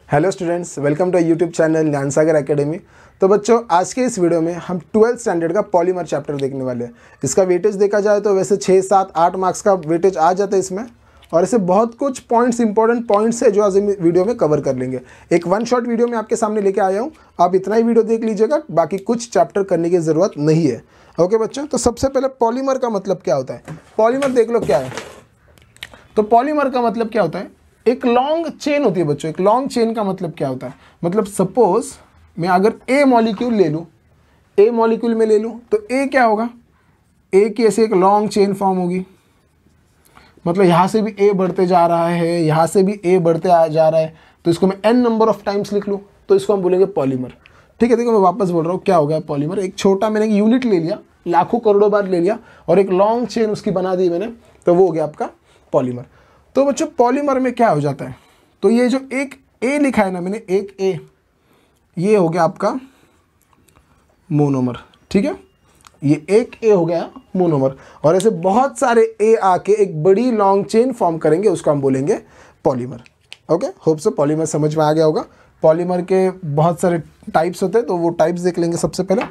Hello students, welcome to YouTube channel Gyansagar academy. तो बच्चों, आज के इस वीडियो में हम 12th स्टैंडर्ड का पॉलीमर चैप्टर देखने वाले हैं। इसका वेटेज देखा जाए तो वैसे 6, 7, 8 मार्क्स का वेटेज आ जाता है इसमें, और ऐसे बहुत कुछ पॉइंट्स, इंपॉर्टेंट पॉइंट्स है जो आज वीडियो में कवर कर लेंगे। एक वन शॉट वीडियो में आपके सामने लेके आया हूँ, आप इतना ही वीडियो देख लीजिएगा, बाकी कुछ चैप्टर करने की ज़रूरत नहीं है। ओके बच्चों, तो सबसे पहले पॉलीमर का मतलब क्या होता है। पॉलीमर देख लो क्या है। तो पॉलीमर का मतलब क्या होता है, एक लॉन्ग चेन होती है बच्चों। एक लॉन्ग चेन का मतलब क्या होता है, मतलब सपोज मैं अगर ए मॉलिक्यूल ले लूँ, ए मॉलिक्यूल में ले लूँ, तो ए क्या होगा, ए की ऐसे एक लॉन्ग चेन फॉर्म होगी। मतलब यहाँ से भी ए बढ़ते जा रहा है, यहाँ से भी ए बढ़ते जा रहा है, तो इसको मैं n नंबर ऑफ टाइम्स लिख लूँ, तो इसको हम बोलेंगे पॉलीमर। ठीक है, देखो मैं वापस बोल रहा हूँ, क्या हो गया पॉलीमर। एक छोटा मैंने एक यूनिट ले लिया, लाखों करोड़ों बार ले लिया, और एक लॉन्ग चेन उसकी बना दी मैंने, तो वो हो गया आपका पॉलीमर। तो बच्चों पॉलीमर में क्या हो जाता है, तो ये जो एक ए लिखा है ना मैंने, एक ए, ये हो गया आपका मोनोमर। ठीक है, ये एक ए हो गया मोनोमर, और ऐसे बहुत सारे ए आके एक बड़ी लॉन्ग चेन फॉर्म करेंगे, उसको हम बोलेंगे polymer. Okay, hope so polymer समझ में आ गया होगा। पॉलीमर के बहुत सारे टाइप्स होते हैं, तो वो टाइप्स देख लेंगे सबसे पहले।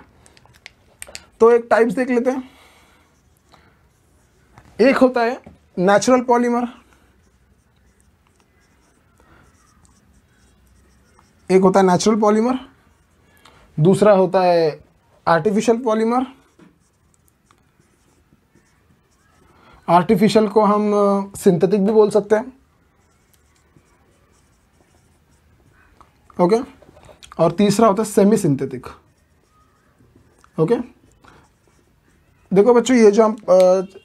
तो एक टाइप्स देख लेते हैं। एक होता है नेचुरल पॉलीमर, एक होता है नेचुरल पॉलीमर, दूसरा होता है आर्टिफिशियल पॉलीमर। आर्टिफिशियल को हम सिंथेटिक भी बोल सकते हैं। ओके, और तीसरा होता है सेमी सिंथेटिक। ओके, देखो बच्चों, ये जो हम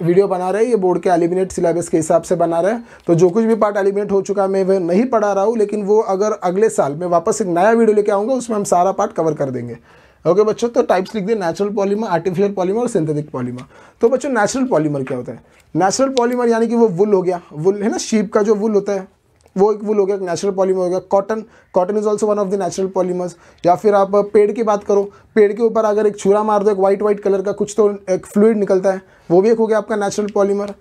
वीडियो बना रहे हैं, ये बोर्ड के एलिमिनेट सिलेबस के हिसाब से बना रहे हैं। तो जो कुछ भी पार्ट एलिमिनेट हो चुका है मैं वह नहीं पढ़ा रहा हूँ, लेकिन वो अगर अगले साल मैं वापस एक नया वीडियो लेके आऊँगा, उसमें हम सारा पार्ट कवर कर देंगे। ओके बच्चों, तो टाइप्स लिख दिए, नेचुरल पॉलीमर, आर्टिफिशियल पॉलीमर और सिंथेटिक पॉलीमर। तो बच्चों नेचुरल पॉलीमर क्या होता है। नेचुरल पॉलीमर यानी कि वो वुल हो गया, वुल है ना, शीप का जो वुल होता है वो एक वुल हो गया, नेचुरल पॉलीमर हो गया। Cotton, cotton is also one of the natural polymers. या फिर आप पेड़ की बात करो, पेड़ के ऊपर अगर एक छुरा मार दो, एक वाइट कलर का कुछ तो एक फ्लूइड निकलता है, वो भी एक हो गया आपका नेचुरल पॉलीमर।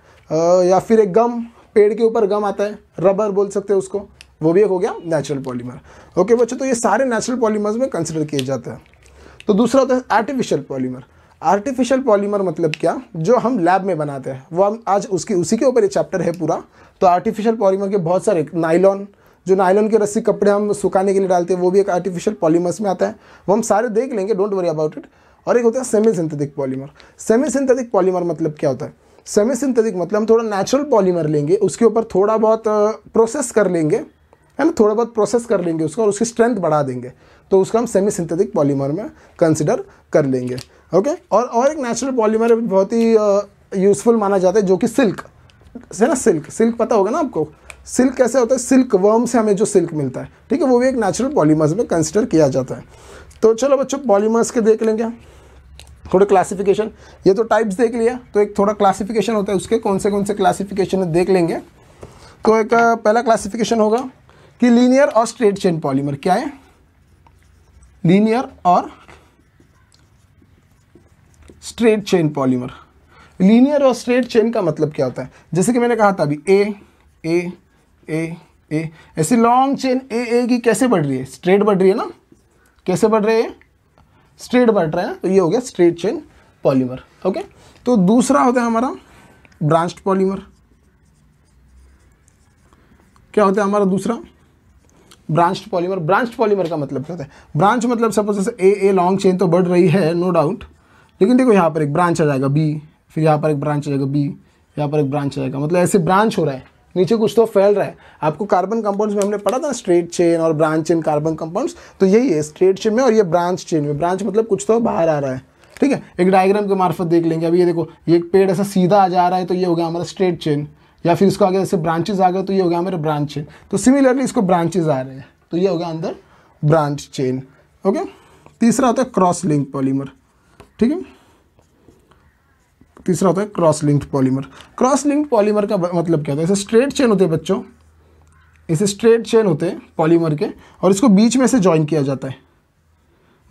या फिर एक गम, पेड़ के ऊपर गम आता है, रबर बोल सकते हैं उसको, वो भी एक हो गया नेचुरल पॉलीमर। ओके बच्चों, तो ये सारे नेचुरल पॉलीमर्स में कंसिडर किए जाते हैं। तो दूसरा होता है आर्टिफिशियल पॉलीमर। आर्टिफिशियल पॉलीमर मतलब क्या, जो हम लैब में बनाते हैं, वो हम आज उसी के ऊपर ये चैप्टर है पूरा। तो आर्टिफिशियल पॉलीमर के बहुत सारे, नायलॉन, जो नायलॉन के रस्सी कपड़े हम सुखाने के लिए डालते हैं, वो भी एक आर्टिफिशियल पॉलीमर्स में आता है। वो हम सारे देख लेंगे, डोंट वरी अबाउट इट। और एक होता है semi synthetic polymer. Semi synthetic polymer मतलब क्या होता है, सेमी सिंथेटिक मतलब हम थोड़ा नेचुरल पॉलीमर लेंगे, उसके ऊपर थोड़ा बहुत प्रोसेस कर लेंगे, है ना, थोड़ा बहुत प्रोसेस कर लेंगे उसको, और उसकी स्ट्रेंथ बढ़ा देंगे, तो उसका हम सेमी सिंथेटिक पॉलीमर में कंसिडर कर लेंगे। ओके, और एक नेचुरल पॉलीमर बहुत ही यूजफुल माना जाता है, जो कि सिल्क है ना। सिल्क पता होगा ना आपको, सिल्क कैसे होता है, सिल्क वर्म से हमें जो सिल्क मिलता है, ठीक है, वो भी एक नेचुरल पॉलीमर्स में कंसिडर किया जाता है। तो चलो बच्चों, पॉलीमर्स के देख लेंगे थोड़े क्लासिफिकेशन। ये तो टाइप्स देख लिया, तो एक थोड़ा क्लासिफिकेशन होता है उसके, कौन से क्लासिफिकेशन देख लेंगे। तो एक पहला क्लासिफिकेशन होगा कि लीनियर और स्ट्रेट चेन पॉलीमर। क्या है, लीनियर और स्ट्रेट चेन पॉलीमर। लीनियर और स्ट्रेट चेन का मतलब क्या होता है, जैसे कि मैंने कहा था अभी, ए ए ए ए, ऐसी लॉन्ग चेन ए की कैसे बढ़ रही है, स्ट्रेट बढ़ रही है ना, कैसे बढ़ रही है, स्ट्रेट बढ़ रहा है, तो ये हो गया स्ट्रेट चेन पॉलीमर। ओके, तो दूसरा होता है हमारा ब्रांच्ड पॉलीमर। क्या होता है हमारा दूसरा, ब्रांच्ड पॉलीमर। ब्रांच्ड पॉलीमर का मतलब क्या होता है, ब्रांच मतलब सपोज जैसे ए लॉन्ग चेन तो बढ़ रही है, नो डाउट, लेकिन देखो यहाँ पर एक ब्रांच आ जाएगा बी, फिर यहाँ पर एक ब्रांच आ जाएगा बी, यहाँ पर एक ब्रांच आ जाएगा, मतलब ऐसे ब्रांच हो रहा है, नीचे कुछ तो फैल रहा है। आपको कार्बन कंपाउंड्स में हमने पढ़ा था स्ट्रेट चेन और ब्रांच चेन कार्बन कंपाउंड्स, तो यही है स्ट्रेट चेन में, और ये ब्रांच चेन में। ब्रांच मतलब कुछ तो बाहर आ रहा है, ठीक है। एक डायग्राम के मार्फत देख लेंगे। अभी ये देखो, ये एक पेड़ ऐसा सीधा आ जा रहा है, तो ये हो गया हमारा स्ट्रेट चेन, या फिर इसको आगे जैसे ब्रांचेज आ गए, तो ये हो गया हमारे ब्रांच चेन। तो सिमिलरली इसको ब्रांचेज आ रहे हैं, तो ये हो गया अंदर ब्रांच चेन। ओके, तीसरा होता है क्रॉस लिंक पॉलीमर। ठीक है, तीसरा होता है cross linked polymer. Cross linked polymer का मतलब क्या होता है, ऐसे स्ट्रेट चेन होते हैं बच्चों, ऐसे स्ट्रेट चेन होते हैं पॉलीमर के, और इसको बीच में से ज्वाइन किया जाता है।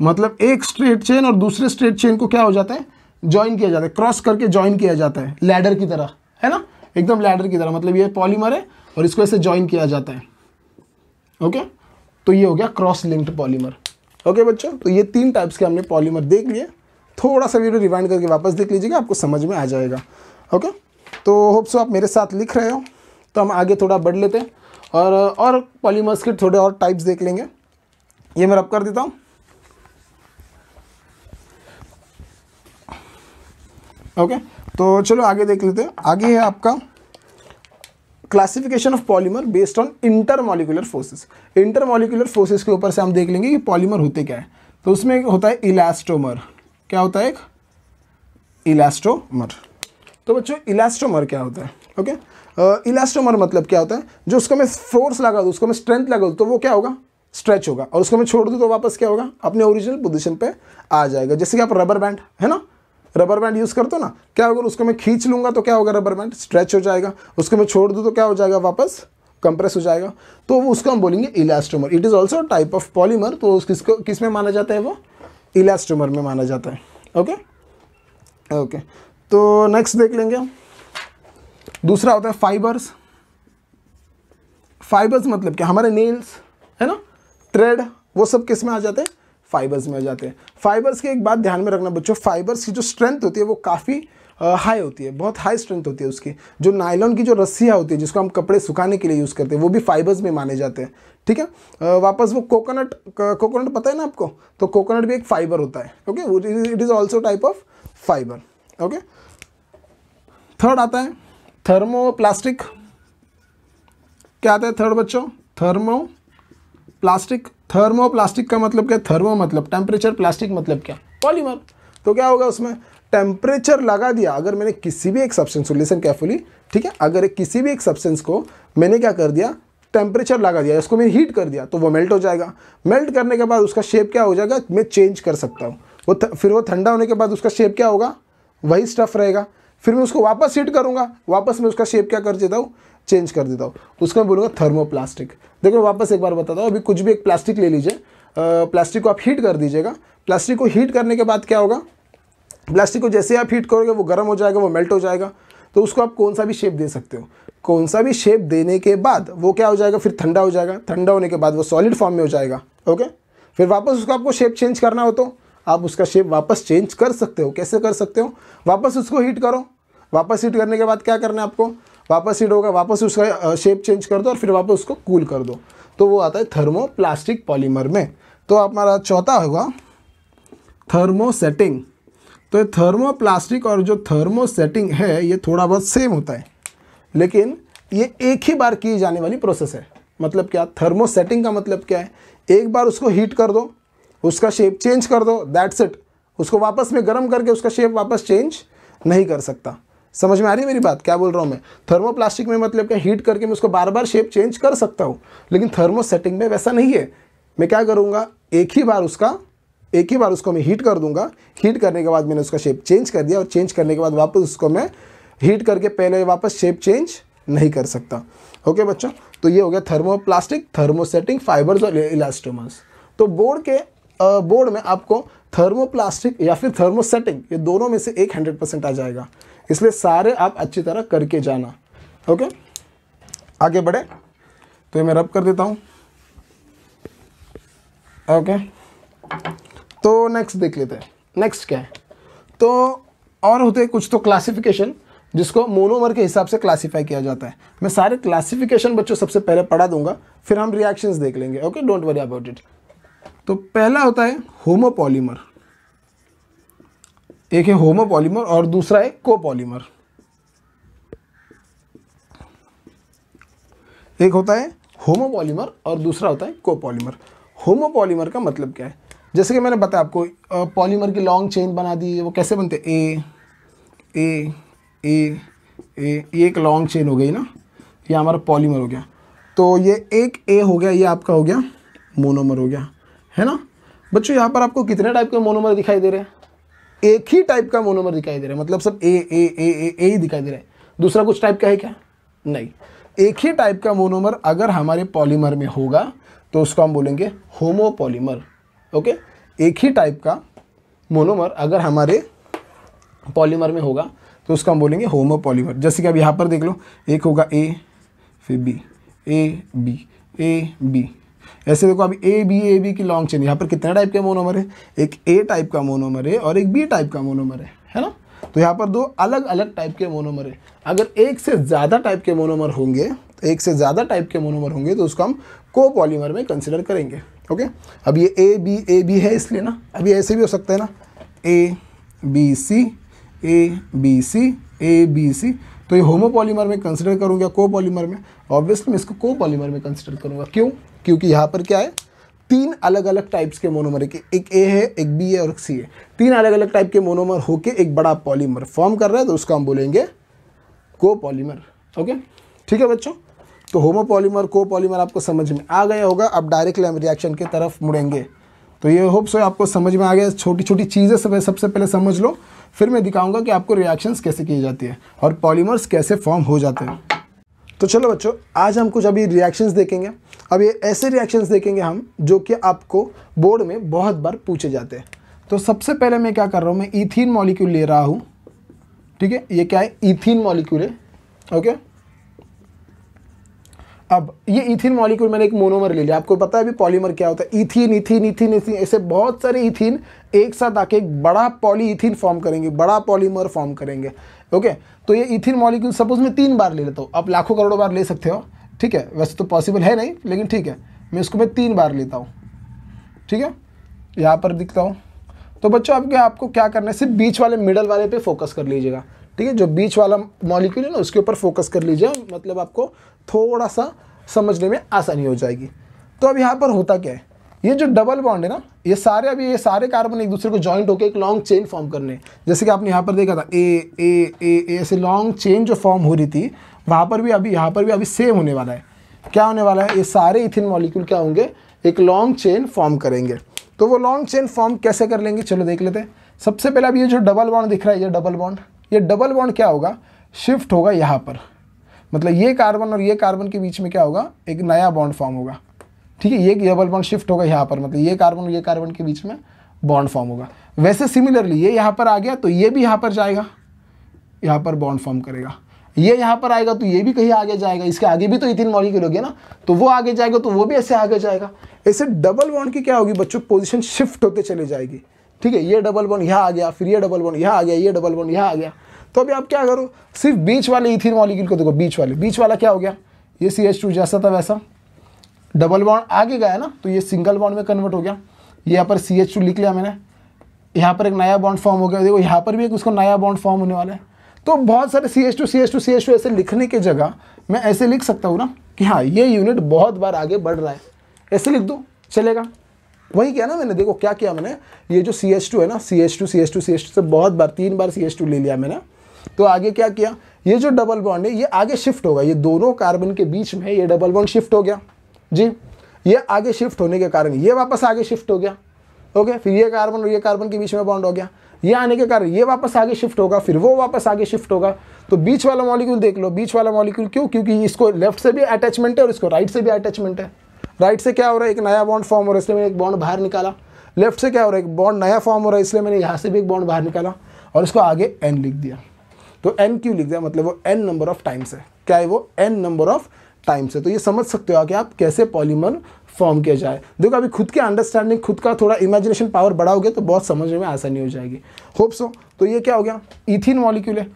मतलब एक स्ट्रेट चेन और दूसरे स्ट्रेट चेन को क्या हो जाता है, ज्वाइन किया जाता है, क्रॉस करके ज्वाइन किया जाता है, लैडर की तरह, है ना, एकदम लैडर की तरह। मतलब ये पॉलीमर है और इसको ऐसे ज्वाइन किया जाता है। ओके, तो ये हो गया क्रॉस लिंक्ड पॉलीमर। ओके बच्चों, तो ये 3 टाइप्स के हमने पॉलीमर देख लिए। थोड़ा सा वीडियो रिवाइंड करके वापस देख लीजिएगा, आपको समझ में आ जाएगा। ओके, तो होप सो आप मेरे साथ लिख रहे हो। तो हम आगे थोड़ा बढ़ लेते हैं और पॉलीमर्स के थोड़े और टाइप्स देख लेंगे। ये मैं रब कर देता हूँ। ओके, तो चलो आगे देख लेते हैं। आगे है आपका classification of polymer based on intermolecular forces. Intermolecular forces के ऊपर से हम देख लेंगे कि पॉलीमर होते क्या है। तो उसमें होता है इलास्टोमर। क्या होता है? एक इलास्टोमर। तो बच्चों इलास्टोमर क्या होता है? ओके, इलास्टोमर मतलब क्या होता है? जो उसको मैं फोर्स लगा दूँ, उसको मैं स्ट्रेंथ लगा दूँ, तो वो क्या होगा? स्ट्रेच होगा। और उसको मैं छोड़ दूँ तो वापस क्या होगा? अपने ओरिजिनल पोजीशन पे आ जाएगा। जैसे कि आप रबर बैंड है ना, रबर बैंड यूज़ करते हो ना, क्या होगा? उसको मैं खींच लूँगा तो क्या होगा? रबर बैंड स्ट्रेच हो जाएगा। उसको मैं छोड़ दूँ तो क्या हो जाएगा? वापस कंप्रेस हो जाएगा। तो उसको हम बोलेंगे elastomer. It is also type of polymer. तो किसको किस में माना जाता है? वो इलास्टोमर में माना जाता है। ओके ओके, तो नेक्स्ट देख लेंगे। दूसरा होता है फाइबर्स। फाइबर्स मतलब क्या? हमारे नेल्स है ना, थ्रेड, वो सब किस में आ जाते हैं? फाइबर्स में आ जाते हैं। फाइबर्स की एक बात ध्यान में रखना बच्चों, फाइबर्स की जो स्ट्रेंथ होती है वो काफ़ी हाई होती है, बहुत हाई स्ट्रेंथ होती है उसकी। जो नायलॉन की जो रस्सियाँ होती है जिसको हम कपड़े सुखाने के लिए यूज़ करते हैं, वो भी फाइबर्स में माने जाते हैं। ठीक है, वापस वो कोकोनट पता है ना आपको? तो कोकोनट भी एक फाइबर होता है। Okay, it is also type of fibre. Okay, third आता है थर्मोप्लास्टिक। क्या आता है थर्ड बच्चों? थर्मोप्लास्टिक। थर्मोप्लास्टिक का मतलब क्या? थर्मो मतलब टेम्परेचर, प्लास्टिक मतलब क्या? पॉलीमर। तो क्या होगा उसमें? टेम्परेचर लगा दिया। अगर मैंने किसी भी एक सब्सटेंस को, लिसन केयरफुली, ठीक है, अगर किसी भी एक सब्सटेंस को मैंने क्या कर दिया? टेम्परेचर लगा दिया, इसको मैंने हीट कर दिया, तो वो मेल्ट हो जाएगा। मेल्ट करने के बाद उसका शेप क्या हो जाएगा? मैं चेंज कर सकता हूँ। फिर वो ठंडा होने के बाद उसका शेप क्या होगा? वही स्टफ रहेगा। फिर मैं उसको वापस हीट करूँगा, वापस मैं उसका शेप क्या कर देता हूँ? चेंज कर देता हूँ। उसको मैं बोलूँगा थर्मोप्लास्टिक। देखो वापस एक बार बताता हूँ। अभी कुछ भी एक प्लास्टिक ले लीजिए, प्लास्टिक को आप हीट कर दीजिएगा। प्लास्टिक को हीट करने के बाद क्या होगा? प्लास्टिक को जैसे आप हीट करोगे वो गर्म हो जाएगा, वो मेल्ट हो जाएगा। तो उसको आप कौन सा भी शेप दे सकते हो। कौन सा भी शेप देने के बाद वो क्या हो जाएगा? फिर ठंडा हो जाएगा। ठंडा होने के बाद वो सॉलिड फॉर्म में हो जाएगा। ओके, फिर वापस उसको आपको शेप चेंज करना हो तो आप उसका शेप वापस चेंज कर सकते हो। कैसे कर सकते हो? वापस उसको हीट करो। वापस हीट करने के बाद क्या करना है आपको? वापस हीट होगा, वापस उसका शेप चेंज कर दो और फिर वापस उसको कूल कर दो। तो वो आता है थर्मोप्लास्टिक पॉलीमर में। तो हमारा चौथा होगा थर्मोसेटिंग। तो थर्मोप्लास्टिक और जो थर्मोसेटिंग है ये थोड़ा बहुत सेम होता है, लेकिन ये एक ही बार की जाने वाली प्रोसेस है। मतलब क्या? थर्मोसेटिंग का मतलब क्या है? एक बार उसको हीट कर दो, उसका शेप चेंज कर दो, दैट्स इट। उसको वापस में गर्म करके उसका शेप वापस चेंज नहीं कर सकता। समझ में आ रही है मेरी बात? क्या बोल रहा हूँ मैं? थर्मोप्लास्टिक में मतलब क्या? हीट करके मैं उसको बार बार शेप चेंज कर सकता हूँ, लेकिन थर्मोसेटिंग में वैसा नहीं है। मैं क्या करूँगा? एक ही बार उसको मैं हीट कर दूंगा। हीट करने के बाद मैंने उसका शेप चेंज कर दिया और चेंज करने के बाद वापस उसको मैं हीट करके पहले वापस शेप चेंज नहीं कर सकता। ओके बच्चों, तो ये हो गया थर्मोप्लास्टिक, थर्मोसेटिंग, फाइबर्स और इलास्टोमर्स। तो बोर्ड में आपको थर्मोप्लास्टिक या फिर थर्मोसेटिंग ये दोनों में से एक 100% आ जाएगा, इसलिए सारे आप अच्छी तरह करके जाना। ओके, आगे बढ़े तो ये मैं रब कर देता हूँ। ओके, तो नेक्स्ट देख लेते हैं। नेक्स्ट क्या है? तो और होते हैं कुछ तो क्लासिफिकेशन जिसको मोनोमर के हिसाब से क्लासिफाई किया जाता है। मैं सारे क्लासिफिकेशन बच्चों सबसे पहले पढ़ा दूंगा, फिर हम रिएक्शंस देख लेंगे। Okay, don't worry about it. तो पहला होता है होमोपॉलीमर। एक है होमोपॉलीमर और दूसरा है कोपॉलीमर। एक होता है होमोपॉलीमर और दूसरा होता है कोपॉलीमर। होमोपॉलीमर का मतलब क्या है? जैसे कि मैंने बताया आपको, पॉलीमर की लॉन्ग चेन बना दी, वो कैसे बनते? ए ए ए ए, ये एक लॉन्ग चेन हो गई ना, ये हमारा पॉलीमर हो गया। तो ये एक ए हो गया, ये आपका हो गया मोनोमर हो गया, है ना बच्चों? यहाँ पर आपको कितने टाइप के मोनोमर दिखाई दे रहे हैं? एक ही टाइप का मोनोमर दिखाई दे रहा है, मतलब सब ए ए ए ए ए ही दिखाई दे रहा है। दूसरा कुछ टाइप का है क्या? नहीं। एक ही टाइप का मोनोमर अगर हमारे पॉलीमर में होगा तो उसको हम बोलेंगे होमोपॉलीमर। ओके, एक ही टाइप का मोनोमर अगर हमारे पॉलीमर में होगा तो उसको हम बोलेंगे होमोपॉलीमर। जैसे कि अब यहाँ पर देख लो, एक होगा ए, फिर B, A B A B, ऐसे देखो अभी ए बी की लॉन्ग चेन, यहाँ पर कितने टाइप के मोनोमर है, एक ए टाइप का मोनोमर है और एक बी टाइप का मोनोमर है ना। तो यहाँ पर दो अलग अलग टाइप के मोनोमर है। अगर एक से ज़्यादा टाइप के मोनोमर होंगे, तो उसको हम कोपॉलीमर में कंसिडर करेंगे। ओके, अब ये ए बी है इसलिए ना, अभी ऐसे भी हो सकता है ना, ए बी सी, तो ये होमोपॉलीमर में कंसिडर करूँगा कोपॉलीमर में, ऑब्वियसली मैं इसको कोपॉलीमर में कंसिडर करूँगा। क्यों? क्योंकि यहाँ पर क्या है, तीन अलग अलग टाइप्स के मोनोमर है, एक ए है, एक बी है और एक सी है। तीन अलग अलग टाइप के मोनोमर होके एक बड़ा पॉलीमर फॉर्म कर रहा है, तो उसको हम बोलेंगे कोपॉलीमर। ओके, ठीक है बच्चों। तो होमोपॉलीमर कोपॉलीमर आपको समझ में आ गया होगा। अब डायरेक्टली हम रिएक्शन की तरफ मुड़ेंगे। तो ये होप सो आपको समझ में आ गया। छोटी छोटी चीज़ें सबसे पहले समझ लो, फिर मैं दिखाऊंगा कि आपको रिएक्शंस कैसे की जाती है और पॉलीमर्स कैसे फॉर्म हो जाते हैं। तो चलो बच्चों, आज हम कुछ अभी रिएक्शंस देखेंगे। अब ये ऐसे रिएक्शंस देखेंगे हम जो कि आपको बोर्ड में बहुत बार पूछे जाते हैं। तो सबसे पहले मैं क्या कर रहा हूँ, मैं ईथीन मॉलिक्यूल ले रहा हूँ। ठीक है, ये क्या है, ईथीन मॉलिक्यूल है। ओके, अब ये ईथीन मॉलिक्यूल मैंने एक मोनोमर ले लिया। आपको पता है अभी पॉलीमर क्या होता है, ईथीन, ऐसे बहुत सारे ईथीन एक साथ आके एक बड़ा पॉलीईथीन फॉर्म करेंगे, बड़ा पॉलीमर फॉर्म करेंगे। ओके, तो ये ईथीन मॉलिक्यूल सपोज मैं 3 बार ले लेता हूँ, आप लाखों करोड़ों बार ले सकते हो। ठीक है, वैसे तो पॉसिबल है नहीं, लेकिन ठीक है, मैं इसको 3 बार लेता हूँ। ठीक है, यहाँ पर दिखता हूँ। तो बच्चों आपको क्या करना है, सिर्फ बीच वाले मिडल वाले पे फोकस कर लीजिएगा। ठीक है, जो बीच वाला मॉलिक्यूल है ना उसके ऊपर फोकस कर लीजिए, मतलब आपको थोड़ा सा समझने में आसानी हो जाएगी। तो अब यहाँ पर होता क्या है, ये जो डबल बॉन्ड है ना, ये सारे कार्बन एक दूसरे को जॉइंट होकर एक लॉन्ग चेन फॉर्म करने, जैसे कि आपने यहाँ पर देखा था ए ऐसे लॉन्ग चेन जो फॉर्म हो रही थी, वहाँ पर भी अभी सेम होने वाला है। क्या होने वाला है, ये सारे इथिन मॉलिक्यूल क्या होंगे, एक लॉन्ग चेन फॉर्म करेंगे। तो वो लॉन्ग चेन फॉर्म कैसे कर लेंगे, चलो देख लेते हैं। सबसे पहले अभी ये जो डबल बॉन्ड दिख रहा है, ये डबल बॉन्ड क्या होगा, शिफ्ट होगा यहाँ पर, मतलब ये कार्बन और ये कार्बन के बीच में क्या होगा, एक नया बॉन्ड फॉर्म होगा। ठीक है, ये डबल बॉन्ड शिफ्ट होगा यहाँ पर, मतलब ये कार्बन और ये कार्बन के बीच में बॉन्ड फॉर्म होगा। वैसे सिमिलरली ये यहाँ पर आ गया तो ये भी यहाँ पर जाएगा, यहाँ पर बॉन्ड फॉर्म करेगा। ये यहाँ पर आएगा तो ये भी कहीं आगे जाएगा, इसके आगे भी तो इथिन मॉलिक्यूल हो गया ना, तो वो आगे जाएगा तो वो भी ऐसे आगे जाएगा। ऐसे डबल बॉन्ड की क्या होगी बच्चों, पोजीशन शिफ्ट होते चले जाएगी। ठीक है, ये डबल बॉन्ड यहाँ आ गया, फिर ये डबल बॉन्ड यहाँ आ गया, ये डबल बॉन्ड यहाँ आ गया। तो अभी आप क्या करो, सिर्फ बीच वाले इथिन मॉलिक्यूल को देखो, बीच वाला क्या हो गया, ये CH2 जैसा था वैसा, डबल बॉन्ड आगे गया ना तो ये सिंगल बॉन्ड में कन्वर्ट हो गया। ये यहाँ पर CH2 लिख लिया मैंने, यहाँ पर एक नया बॉन्ड फॉर्म हो गया, देखो यहाँ पर भी एक उसको नया बॉन्ड फॉर्म होने वाला है। तो बहुत सारे CH2 ऐसे लिखने की जगह मैं ऐसे लिख सकता हूँ ना कि हाँ ये यूनिट बहुत बार आगे बढ़ रहा है, ऐसे लिख दो चलेगा। वही किया ना मैंने, देखो क्या किया मैंने, ये जो CH2 है ना, CH2 से बहुत बार 3 बार CH2 ले लिया मैंने। तो आगे क्या किया, ये जो डबल बॉन्ड है ये आगे शिफ्ट होगा, ये दोनों कार्बन के बीच में ये डबल बॉन्ड शिफ्ट हो गया जी। ये आगे शिफ्ट होने के कारण ये वापस आगे शिफ्ट हो गया। ओके, फिर ये कार्बन और ये कार्बन के बीच में बॉन्ड हो गया, ये आने के कारण ये वापस आगे शिफ्ट होगा, फिर वो वापस आगे शिफ्ट होगा। तो बीच वाला मॉलिक्यूल देख लो, बीच वाला मॉलिक्यूल क्यों, क्योंकि इसको लेफ्ट से भी अटैचमेंट है और इसको राइट से भी अटैचमेंट है। राइट से क्या हो रहा है, एक नया बॉन्ड फॉर्म हो रहा है, इसलिए मैंने एक बॉन्ड बाहर निकाला। लेफ्ट से क्या हो रहा है, एक बॉन्ड नया फॉर्म हो रहा है, इसलिए मैंने यहाँ से भी एक बॉन्ड बाहर निकाला और इसको आगे n लिख दिया। तो n क्यों लिख दिया, मतलब वो n नंबर ऑफ टाइम्स है। क्या है वो, n नंबर ऑफ टाइम्स है। तो ये समझ सकते हो कि आप कैसे पॉलीमर फॉर्म किया जाए। देखो अभी खुद की अंडरस्टैंडिंग, खुद का थोड़ा इमेजिनेशन पावर बढ़ाओगे तो बहुत समझने में आसानी हो जाएगी। Hope so. तो ये क्या हो गया, इथिन मॉलिक्यूल है,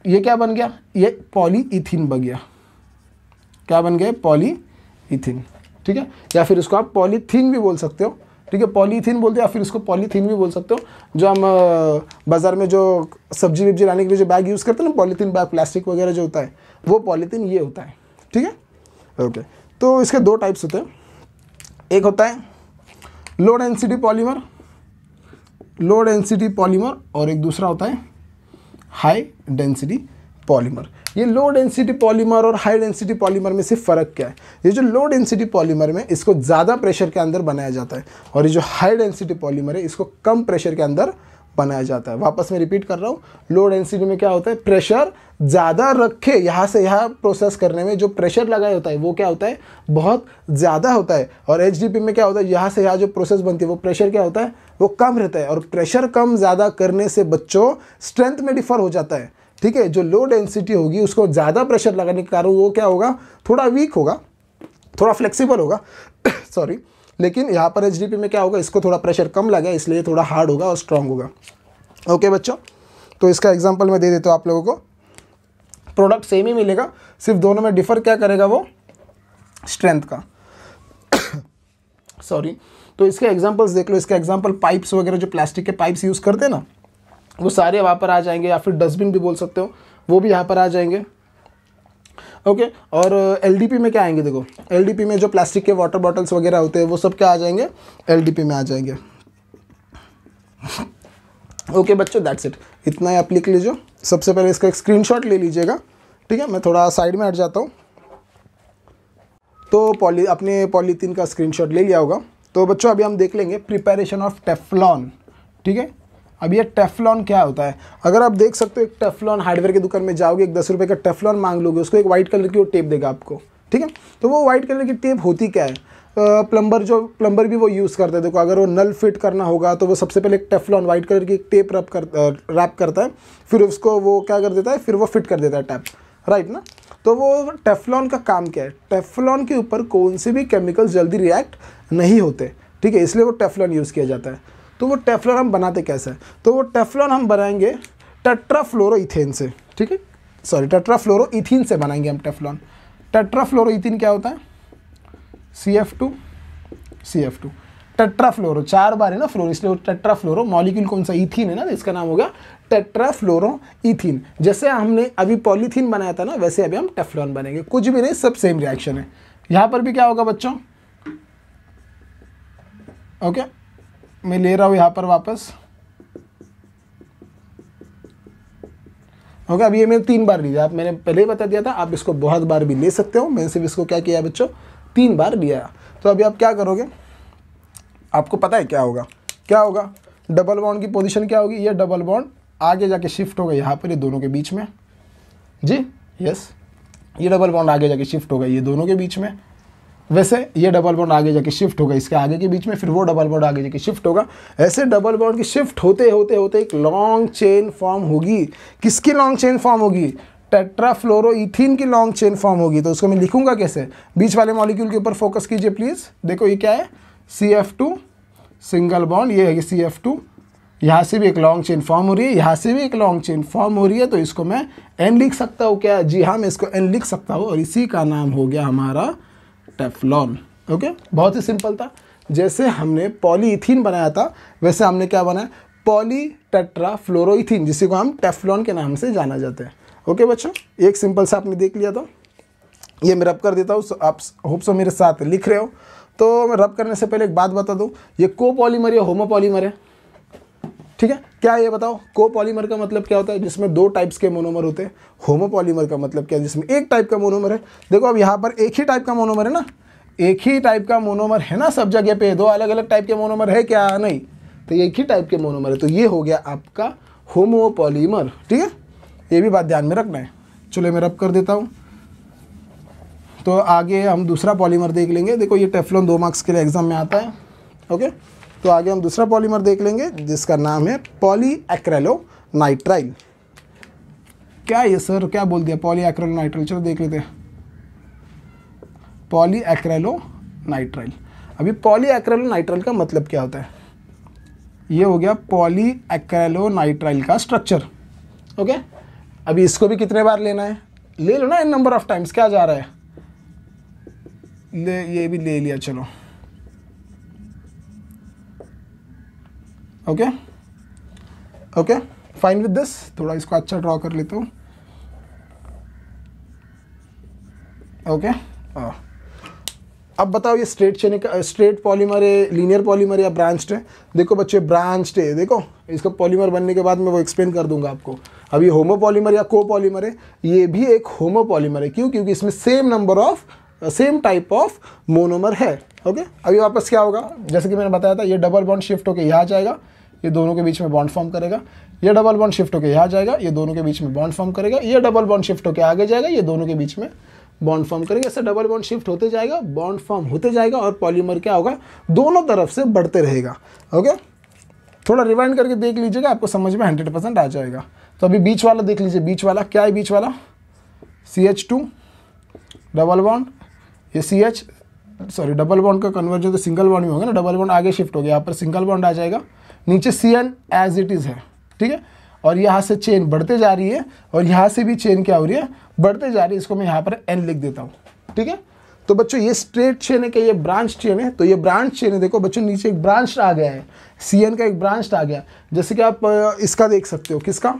ये क्या बन गया, ये पॉलीइथिन बन गया। क्या बन गया, पॉलीइथिन। ठीक है, या फिर इसको आप पॉलीथीन भी बोल सकते हो। ठीक है, पॉलीथीन बोलते हैं या फिर इसको पॉलीथीन भी बोल सकते हो। जो हम बाज़ार में जो सब्जी वब्जी लाने के लिए जो बैग यूज़ करते हैं ना, पॉलीथीन बैग, प्लास्टिक वगैरह जो होता है, वो पॉलीथीन ये होता है। ठीक है, ओके। तो इसके 2 टाइप्स होते हैं, एक होता है लो डेंसिटी पॉलीमर और एक दूसरा होता है हाई डेंसिटी पॉलीमर। ये लो डेंसिटी पॉलीमर और हाई डेंसिटी पॉलीमर में सिर्फ फ़र्क क्या है, ये जो लो डेंसिटी पॉलीमर में इसको ज़्यादा प्रेशर के अंदर बनाया जाता है और ये जो हाई डेंसिटी पॉलीमर है इसको कम प्रेशर के अंदर बनाया जाता है। वापस मैं रिपीट कर रहा हूँ, लो डेंसिटी में क्या होता है, प्रेशर ज़्यादा रखे, यहाँ से यहाँ प्रोसेस करने में जो प्रेशर लगाया होता है वो क्या होता है, बहुत ज़्यादा होता है। और HDP में क्या होता है, यहाँ से यहाँ जो प्रोसेस बनती है वो प्रेशर क्या होता है, वो कम रहता है। और प्रेशर कम ज़्यादा करने से बच्चों स्ट्रेंथ में डिफर हो जाता है। ठीक है, जो लो डेंसिटी होगी उसको ज़्यादा प्रेशर लगाने के कारण वो क्या होगा, थोड़ा वीक होगा, थोड़ा फ्लेक्सिबल होगा सॉरी, लेकिन यहाँ पर HDP में क्या होगा, इसको थोड़ा प्रेशर कम लगा इसलिए थोड़ा हार्ड होगा और स्ट्रांग होगा। ओके बच्चों, तो इसका एग्जांपल मैं दे देता हूँ आप लोगों को। प्रोडक्ट सेम ही मिलेगा, सिर्फ दोनों में डिफर क्या करेगा वो, स्ट्रेंथ का सॉरी। तो इसके एग्जांपल्स देख लो। इसका एग्जांपल पाइप्स वगैरह, जो प्लास्टिक के पाइप्स यूज़ करते हैं ना, वो सारे वहाँ पर आ जाएंगे, या फिर डस्टबिन भी बोल सकते हो, वो भी यहाँ पर आ जाएंगे। ओके, और LDP में क्या आएंगे, देखो LDP में जो प्लास्टिक के वाटर बॉटल्स वगैरह होते हैं वो सब क्या आ जाएंगे, LDP में आ जाएंगे। ओके बच्चों, दैट्स इट, इतना ही आप लिख लीजिए। सबसे पहले इसका एक स्क्रीनशॉट ले लीजिएगा, ठीक है। मैं थोड़ा साइड में हट जाता हूँ। तो अपने पॉलीथीन का स्क्रीनशॉट ले लिया होगा। तो बच्चों अभी हम देख लेंगे प्रिपरेशन ऑफ टेफ्लॉन, ठीक है। अब ये टेफ्लॉन क्या होता है, अगर आप देख सकते हो, एक टेफ्लॉन हार्डवेयर की दुकान में जाओगे, एक 10 रुपये का टेफ्लॉन मांग लोगे, उसको एक वाइट कलर की वो टेप देगा आपको, ठीक है। तो वो वाइट कलर की टेप होती क्या है, प्लम्बर भी वो यूज़ करता है। देखो अगर वो नल फिट करना होगा तो वो सबसे पहले एक टेफ्लॉन वाइट कलर की एक टेप रैप करता है, फिर उसको वो क्या कर देता है, फिर वो फिट कर देता है टैप, राइट ना। तो वो टेफ्लॉन का काम क्या है, टेफ्लॉन के ऊपर कौन से भी केमिकल्स जल्दी रिएक्ट नहीं होते, ठीक है, इसलिए वो टेफ्लॉन यूज़ किया जाता है। तो वो टेफ्लॉन हम बनाते कैसे हैं, तो वो टेफ्लॉन हम बनाएंगे टेट्राफ्लोरोइथेन से, ठीक है, सॉरी टेट्राफ्लोरोइथीन से बनाएंगे हम टेफ्लॉन। टेट्राफ्लोरोइथीन क्या होता है, CF2 टेट्राफ्लोरो, 4 बार है ना फ्लोरो, इसलिए टेट्राफ्लोरो, मॉलिक्यूल कौन सा, इथीन है ना, इसका नाम होगा टेट्राफ्लोरोइथीन। जैसे हमने अभी पॉलीथीन बनाया था ना, वैसे अभी हम टेफ्लॉन बनेंगे, कुछ भी नहीं, सब सेम रिएक्शन है। यहाँ पर भी क्या होगा बच्चों, ओके, मैं ले रहा हूँ यहाँ पर वापस, ओके। अभी ये मैंने 3 बार लिया, आप मैंने पहले ही बता दिया था, आप इसको बहुत बार भी ले सकते हो, मैंने सिर्फ इसको क्या किया बच्चों, 3 बार लिया। तो अभी आप क्या करोगे, आपको पता है क्या होगा, डबल बॉन्ड की पोजीशन क्या होगी, ये डबल बॉन्ड आगे जाके शिफ्ट होगा यहाँ पर, ये दोनों के बीच में, जी यस, ये डबल बॉन्ड आगे जाके शिफ्ट होगा ये दोनों के बीच में। वैसे ये डबल बॉन्ड आगे जाके शिफ्ट होगा इसके आगे के बीच में, फिर वो डबल बॉन्ड आगे जाके शिफ्ट होगा। ऐसे डबल बॉन्ड की शिफ्ट होते होते होते एक लॉन्ग चेन फॉर्म होगी। किसकी लॉन्ग चेन फॉर्म होगी, टेट्राफ्लोरोइथीन की लॉन्ग चेन फॉर्म होगी। तो उसको मैं लिखूंगा कैसे, बीच वाले मॉलिक्यूल के ऊपर फोकस कीजिए प्लीज। देखो ये क्या है, CF2 सिंगल बॉन्ड, ये है CF2, यहाँ से भी एक लॉन्ग चेन फॉर्म हो रही है, यहाँ से भी एक लॉन्ग चेन फॉर्म हो रही है। तो इसको मैं N लिख सकता हूँ क्या, जी हाँ, मैं इसको N लिख सकता हूँ, और इसी का नाम हो गया हमारा टेफ्लॉन। ओके, बहुत ही सिंपल था। जैसे हमने पॉलीइथीन बनाया था, वैसे हमने क्या बनाया, पॉली टेट्राफ्लोरोइथीन, जिसे को हम टेफ्लॉन के नाम से जाना जाते हैं। ओके बच्चों, एक सिंपल सा आपने देख लिया। तो ये मैं रब कर देता हूँ, आप होप सो मेरे साथ लिख रहे हो। तो मैं रब करने से पहले एक बात बता दूँ, ये कोपॉलीमर या होमोपॉलीमर है, ठीक है। क्या है ये बताओ, कोपॉलीमर का मतलब क्या होता है, जिसमें 2 टाइप्स के मोनोमर होते हैं। होमोपॉलीमर का मतलब क्या है, जिसमें 1 टाइप का मोनोमर है। देखो अब यहाँ पर एक ही टाइप का मोनोमर है ना, एक ही टाइप का मोनोमर है ना, सब जगह पे 2 अलग अलग टाइप के मोनोमर है क्या, नहीं, तो ये एक ही टाइप के मोनोमर है। तो ये हो गया आपका होमोपॉलीमर, ठीक है, ये भी बात ध्यान में रखना है। चलो मैं रब कर देता हूँ। तो आगे हम दूसरा पॉलीमर देख लेंगे। देखो ये टेफ्लॉन 2 मार्क्स के लिए एग्जाम में आता है। ओके, तो आगे हम दूसरा पॉलीमर देख लेंगे जिसका नाम है पॉलीएक्रेलोनाइट्राइल। क्या ये सर क्या बोल दिया, पॉलीएक्रेलोनाइट्राइल, चलो देख लेते हैं। पॉलीएक्रेलोनाइट्राइल, अभी पॉलीएक्रेलोनाइट्राइल का मतलब क्या होता है, ये हो गया पॉलीएक्रेलोनाइट्राइल का स्ट्रक्चर। ओके, अभी इसको भी कितने बार लेना है, ले लो ना, इन नंबर ऑफ टाइम्स, क्या जा रहा है, ये भी ले लिया, चलो। Okay okay, fine with this. थोड़ा इसको अच्छा ड्रॉ कर लेता हूँ। ओके, अब बताओ ये स्ट्रेट पॉलीमर है, लीनियर पॉलीमर या ब्रांच्ड है। देखो बच्चे ब्रांच्ड है, देखो इसका पॉलीमर बनने के बाद मैं वो एक्सप्लेन कर दूंगा आपको। अभी होमोपॉलीमर या कोपॉलीमर है, ये भी एक होमोपॉलीमर है। क्यों, क्योंकि इसमें सेम टाइप ऑफ मोनोमर है। ओके, अभी वापस क्या होगा, जैसे कि मैंने बताया था, ये डबल बॉन्ड शिफ्ट होकर यहाँ जाएगा, ये दोनों के बीच में बॉन्ड फॉर्म करेगा। ये डबल बॉन्ड शिफ्ट होकर यहाँ जाएगा, ये दोनों के बीच में बॉन्ड फॉर्म करेगा। ये डबल बॉन्ड शिफ्ट होकर आगे जाएगा, ये दोनों के बीच में बॉन्ड फॉर्म करेगा। ऐसे डबल बॉन्ड शिफ्ट होते जाएगा, बॉन्ड फॉर्म होते जाएगा, और पॉलीमर क्या होगा, दोनों तरफ से बढ़ते रहेगा। ओके, थोड़ा रिवाइंड करके देख लीजिएगा, आपको समझ में 100% आ जाएगा। तो अभी बीच वाला देख लीजिए, बीच वाला क्या है, बीच वाला CH2 डबल बॉन्ड, ये CH सॉरी डबल बॉन्ड का कन्वर्जन तो सिंगल बॉन्ड में होगा ना, डबल बॉन्ड आगे शिफ्ट हो गया, यहाँ पर सिंगल बॉन्ड आ जाएगा, नीचे CN एज इट इज़ है, ठीक है। और यहाँ से चेन बढ़ते जा रही है और यहाँ से भी चेन क्या हो रही है, बढ़ते जा रही है, इसको मैं यहाँ पर N लिख देता हूँ, ठीक है। तो बच्चों ये स्ट्रेट चेन है कि ये ब्रांच चेन है, तो ये ब्रांच चेन है, देखो बच्चों नीचे एक ब्रांच आ गया है, CN का एक ब्रांच आ गया, जैसे कि आप इसका देख सकते हो, किसका,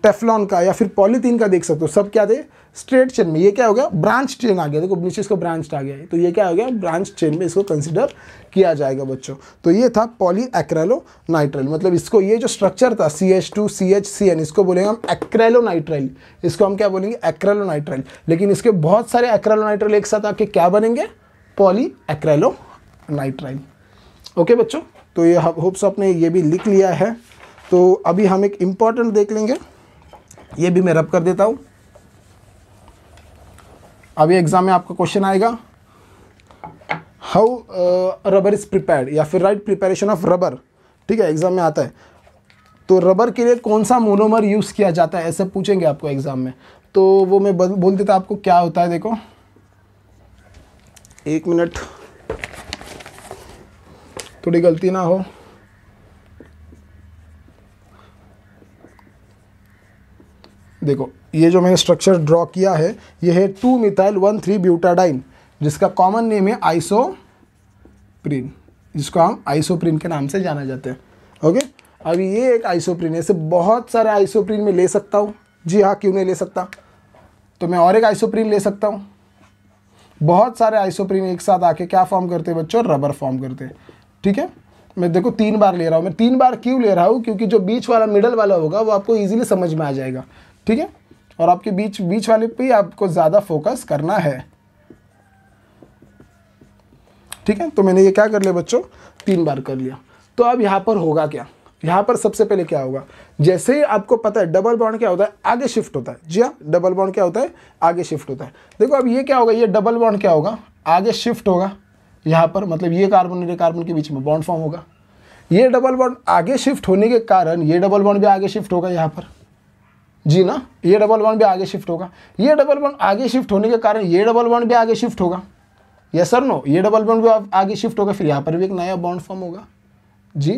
टेफ्लॉन का या फिर पॉलीथीन का देख सकते हो, सब क्या थे, स्ट्रेट चेन में। ये क्या हो गया, ब्रांच चेन आ गया, देखो नीचे इसको ब्रांच आ गया है, तो ये क्या हो गया, ब्रांच चेन में इसको कंसिडर किया जाएगा बच्चों। तो ये था पॉलीएक्रेलोनाइट्राइल, मतलब इसको ये जो स्ट्रक्चर था CH2 CH CN, इसको बोलेंगे हम एक्रेलोनाइट्राइल, इसको हम क्या बोलेंगे, एक्रेलोनाइट्राइल। लेकिन इसके बहुत सारे एक्रेलोनाइट्राइल एक साथ आके क्या बनेंगे, पॉलीएक्रेलोनाइट्राइल। ओके बच्चों, तो ये होप्स आपने ये भी लिख लिया है। तो अभी हम एक इम्पॉर्टेंट देख लेंगे, ये भी मैं रब कर देता हूँ। अभी एग्जाम में आपका क्वेश्चन आएगा, हाउ रबर इज प्रिपेयर्ड, या फिर राइट प्रिपरेशन ऑफ रबर, ठीक है, एग्जाम में आता है। तो रबर के लिए कौन सा मोनोमर यूज़ किया जाता है, ऐसे पूछेंगे आपको एग्जाम में, तो वो मैं बोल देता आपको क्या होता है। देखो 1 मिनट, थोड़ी गलती ना हो। देखो ये जो मैंने स्ट्रक्चर ड्रॉ किया है, ये है 2-methyl-1,3-ब्यूटाडाइन, जिसका कॉमन नेम है आइसोप्रीन, जिसको हम आइसोप्रीन के नाम से जाना जाते हैं। ओके, अभी ये एक आइसोप्रीन है, ऐसे बहुत सारे आइसोप्रीन में ले सकता हूँ। जी हाँ, क्यों नहीं ले सकता, तो मैं और एक आइसोप्रीन ले सकता हूँ। बहुत सारे आइसोप्रीन एक साथ आके क्या फॉर्म करते हैं बच्चों, रबर फॉर्म करते हैं, ठीक है। मैं देखो 3 बार ले रहा हूँ, मैं 3 बार क्यों ले रहा हूँ, क्योंकि जो बीच वाला मिडल वाला होगा वो आपको ईजिली समझ में आ जाएगा, ठीक है। और आपके बीच वाले पे आपको ज़्यादा फोकस करना है, ठीक है। तो मैंने ये क्या कर लिया बच्चों, 3 बार कर लिया। तो अब यहाँ पर होगा क्या, यहाँ पर सबसे पहले क्या होगा, जैसे ही आपको पता है डबल बॉन्ड क्या होता है, आगे शिफ्ट होता है। जी हाँ, डबल बॉन्ड क्या होता है, आगे शिफ्ट होता है। देखो अब ये क्या होगा, ये डबल बॉन्ड क्या होगा, आगे शिफ्ट होगा यहाँ पर, मतलब ये कार्बन और ये कार्बन के बीच में बॉन्ड फॉर्म होगा। ये डबल बॉन्ड आगे शिफ्ट होने के कारण ये डबल बॉन्ड भी आगे शिफ्ट होगा यहाँ पर, जी ना, ये डबल बॉन्ड भी आगे शिफ्ट होगा। ये डबल बॉन्ड आगे शिफ्ट होने के कारण ये डबल बॉन्ड भी आगे शिफ्ट होगा, यस सर नो, ये डबल बॉन्ड भी आगे शिफ्ट होगा, फिर यहाँ पर भी एक नया बॉन्ड फॉर्म होगा। जी,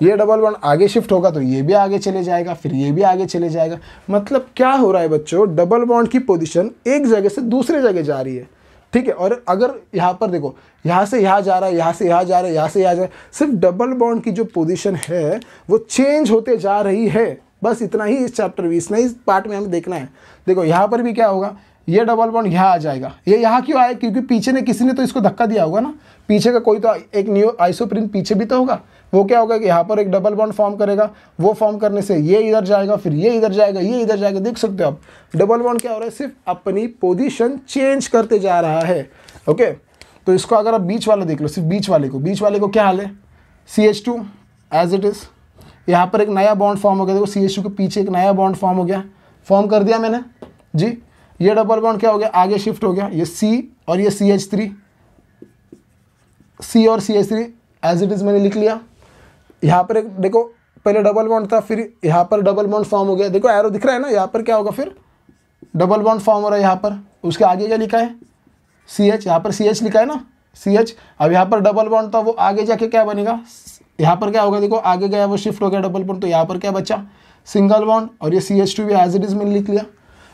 ये डबल बॉन्ड आगे शिफ्ट होगा तो ये भी आगे चले जाएगा, फिर ये भी आगे चले जाएगा। मतलब क्या हो रहा है बच्चों, डबल बॉन्ड की पोजीशन एक जगह से दूसरे जगह जा रही है, ठीक है। और अगर यहाँ पर देखो, यहाँ से यहाँ जा रहा है, यहाँ से यहाँ जा रहा है, यहाँ से यहाँ जा रहा है, सिर्फ डबल बॉन्ड की जो पोजीशन है वो चेंज होते जा रही है, बस इतना ही इस चैप्टर में, इतना ही पार्ट में हमें देखना है। देखो यहाँ पर भी क्या होगा, ये डबल बॉन्ड यहाँ आ जाएगा। ये यहाँ क्यों आया, क्योंकि पीछे ने किसी ने तो इसको धक्का दिया होगा ना, पीछे का कोई तो एक न्यू आइसोप्रीन पीछे भी तो होगा। वो क्या होगा कि यहाँ पर एक डबल बॉन्ड फॉर्म करेगा, वो फॉर्म करने से ये इधर जाएगा, फिर ये इधर जाएगा, ये इधर जाएगा। देख सकते हो आप, डबल बॉन्ड क्या हो रहा है, सिर्फ अपनी पोजीशन चेंज करते जा रहा है। ओके, तो इसको अगर आप बीच वाला देख लो, सिर्फ बीच वाले को क्या हाल है, CH2 एज इट इज़। यहाँ पर एक नया बॉन्ड फॉर्म हो गया, देखो CH2 के पीछे एक नया बॉन्ड फॉर्म हो गया, फॉर्म कर दिया मैंने जी। ये डबल बॉन्ड क्या हो गया, आगे शिफ्ट हो गया, ये C और ये CH3, C और CH3 एज इट इज़ मैंने लिख लिया। यहाँ पर एक देखो, पहले डबल बॉन्ड था, फिर यहाँ पर डबल बॉन्ड फॉर्म हो गया, देखो एरो दिख रहा है ना, यहाँ पर क्या होगा, फिर डबल बॉन्ड फॉर्म हो रहा है यहाँ पर। उसके आगे क्या लिखा है, CH, यहाँ पर CH लिखा है ना, CH। अब यहाँ पर डबल बॉन्ड था, वो आगे जाके क्या बनेगा, यहाँ पर क्या होगा, देखो आगे गया वो शिफ्ट हो गया डबल बॉन्ड, तो यहाँ पर क्या बचा, सिंगल बॉन्ड। और ये CH2 भी एज इट इज़ मैंने लिख लिया।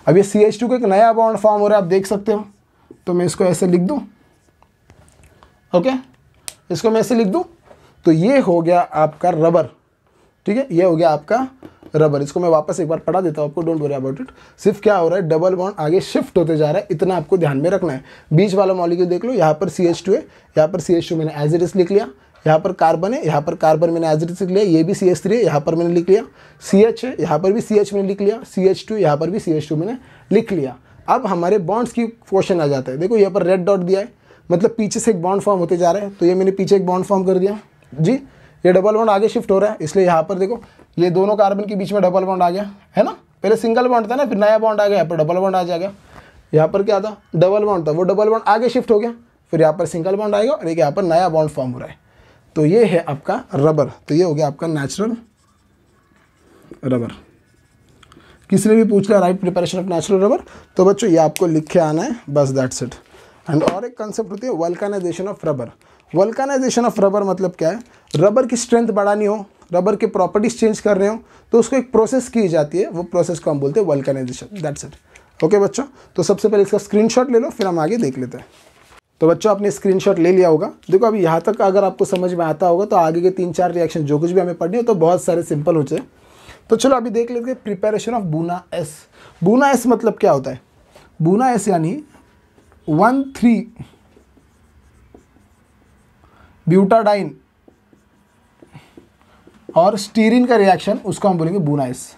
अब ये CH2 को एक नया बॉन्ड फॉर्म हो रहा है, आप देख सकते हो। तो मैं इसको ऐसे लिख दूँ, ओके, इसको मैं ऐसे लिख दूँ, तो ये हो गया आपका रबर, ठीक है, ये हो गया आपका रबर। इसको मैं वापस एक बार पढ़ा देता हूँ आपको, डोंट वरी अबाउट इट। सिर्फ क्या हो रहा है, डबल बॉन्ड आगे शिफ्ट होते जा रहा है, इतना आपको ध्यान में रखना है। बीच वाला मॉलिक्यूल देख लो, यहाँ पर CH2 है, यहाँ पर CH2 मैंने एज इट इज़ लिख लिया। यहाँ पर कार्बन है, यहाँ पर कार्बन मैंने एज इट इज़ लिख लिया। ये भी CH3 है, यहाँ पर मैंने लिख लिया। CH है, यहाँ पर भी CH मैंने लिख लिया। CH2, यहाँ पर भी CH2 मैंने लिख लिया। अब हमारे बॉन्ड्स की क्वेश्चन आ जाता है। देखो यहाँ पर रेड डॉट दिया है, मतलब पीछे से एक बॉन्ड फॉर्म होते जा रहे हैं, तो ये मैंने पीछे एक बॉन्ड फॉर्म कर दिया जी। ये डबल बॉन्ड आगे शिफ्ट हो रहा है, इसलिए यहाँ पर देखो ये दोनों कार्बन के बीच में डबल बॉन्ड आ गया है ना। पहले सिंगल बॉन्ड था ना, फिर नया बॉन्ड आ गया, यहाँ पर डबल बॉन्ड आ जाएगा। यहाँ पर क्या था, डबल बॉन्ड था, वो डबल बॉन्ड आगे शिफ्ट हो गया, फिर यहाँ पर सिंगल बॉन्ड आएगा और एक यहाँ पर नया बॉन्ड फॉर्म हो रहा है। तो ये है आपका रबर। तो ये हो गया आपका नेचुरल रबर। किसी ने भी पूछ लिया right preparation of natural rubber, तो बच्चों ये आपको लिख के आना है, बस दैट्स इट। एंड और एक कंसेप्ट होती है वल्कानाइजेशन ऑफ रबर। वल्कानाइजेशन ऑफ रबर मतलब क्या है, रबर की स्ट्रेंथ बढ़ानी हो, रबर के प्रॉपर्टीज चेंज कर रहे हो, तो उसको एक प्रोसेस की जाती है, वो प्रोसेस को हम बोलते हैं वल्कानाइजेशन। That's it. ओके बच्चों, तो सबसे पहले इसका स्क्रीनशॉट ले लो, फिर हम आगे देख लेते हैं। तो बच्चों आपने स्क्रीनशॉट ले लिया होगा। देखो अभी यहाँ तक अगर आपको समझ में आता होगा तो आगे के 3-4 रिएक्शन जो कुछ भी हमें पढ़ने हो तो बहुत सारे सिंपल हो जाए। तो चलो अभी देख लेते हैं preparation of buna S. Buna S मतलब क्या होता है, बूना एस यानी 1,3-ब्यूटाडाइन और स्टीरिन का रिएक्शन, उसको हम बोलेंगे बूना एस।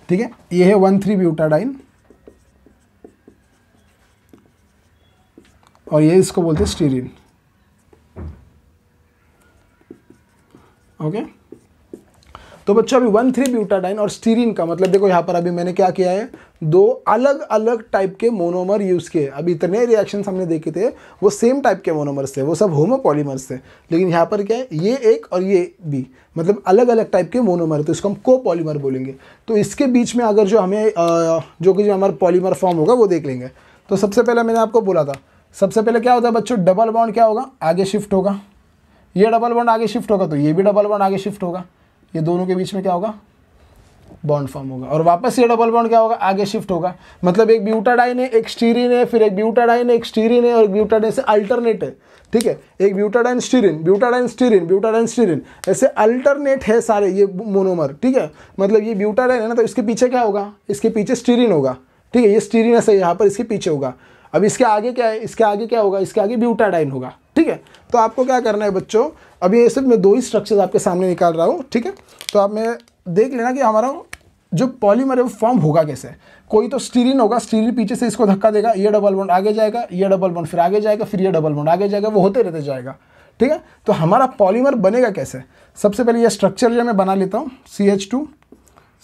ठीक है, ये है 1,3-ब्यूटाडाइन और ये इसको बोलते हैं स्टीरिन। ओके, तो बच्चों अभी 1,3-ब्यूटाडाइन और स्टीरिन का मतलब देखो यहाँ पर अभी मैंने क्या किया है, दो अलग अलग टाइप के मोनोमर यूज किए। अभी इतने रिएक्शंस हमने देखे थे वो सेम टाइप के मोनोमर्स थे, वो सब होमोपॉलीमर्स थे, लेकिन यहाँ पर क्या है, ये एक और ये भी, मतलब अलग अलग टाइप के मोनोमर, तो इसको हम कोपॉलीमर बोलेंगे। तो इसके बीच में अगर जो हमें जो कि हमारा पॉलीमर फॉर्म होगा वो देख लेंगे। तो सबसे पहले मैंने आपको बोला था, सबसे पहले क्या होता है बच्चों, डबल बॉन्ड क्या होगा, आगे शिफ्ट होगा, ये डबल बॉन्ड आगे शिफ्ट होगा तो ये भी डबल बॉन्ड आगे शिफ्ट होगा, ये दोनों के बीच में क्या होगा, बॉन्ड फॉर्म होगा, और वापस ये डबल बॉन्ड क्या होगा, आगे शिफ्ट होगा। मतलब एक ब्यूटाडाइन है, एक स्टीरिन है, फिर एक ब्यूटाडाइन है, एक स्टीरिन है, और एक ब्यूटाडाइन से अल्टरनेट है। ठीक है, एक ब्यूटाडाइन स्टीरिन, ब्यूटाडाइन स्टीरिन, ब्यूटाडाइन स्टीरिन, ऐसे अल्टरनेट है सारे ये मोनोमर। ठीक है, मतलब ये ब्यूटाडाइन है ना, तो इसके पीछे क्या होगा, इसके पीछे स्टीरिन होगा। ठीक है, ये स्टीरिन ऐसे यहाँ पर इसके पीछे होगा। अब इसके आगे क्या है, इसके आगे क्या होगा, इसके आगे ब्यूटाडाइन होगा। ठीक है, तो आपको क्या करना है बच्चों, अभी ये सिर्फ मैं 2 ही स्ट्रक्चर्स आपके सामने निकाल रहा हूँ। ठीक है, तो आप में देख लेना कि हमारा जो पॉलीमर है वो फॉर्म होगा कैसे। कोई तो स्टीरिन होगा, स्टीरिन पीछे से इसको धक्का देगा, ये डबल बॉन्ड आगे जाएगा, ये डबल बॉन्ड फिर आगे जाएगा, फिर ये डबल बॉन्ड आगे जाएगा, वो होते रहते जाएगा। ठीक है, तो हमारा पॉलीमर बनेगा कैसे, सबसे पहले ये स्ट्रक्चर जो मैं बना लेता हूँ, CH2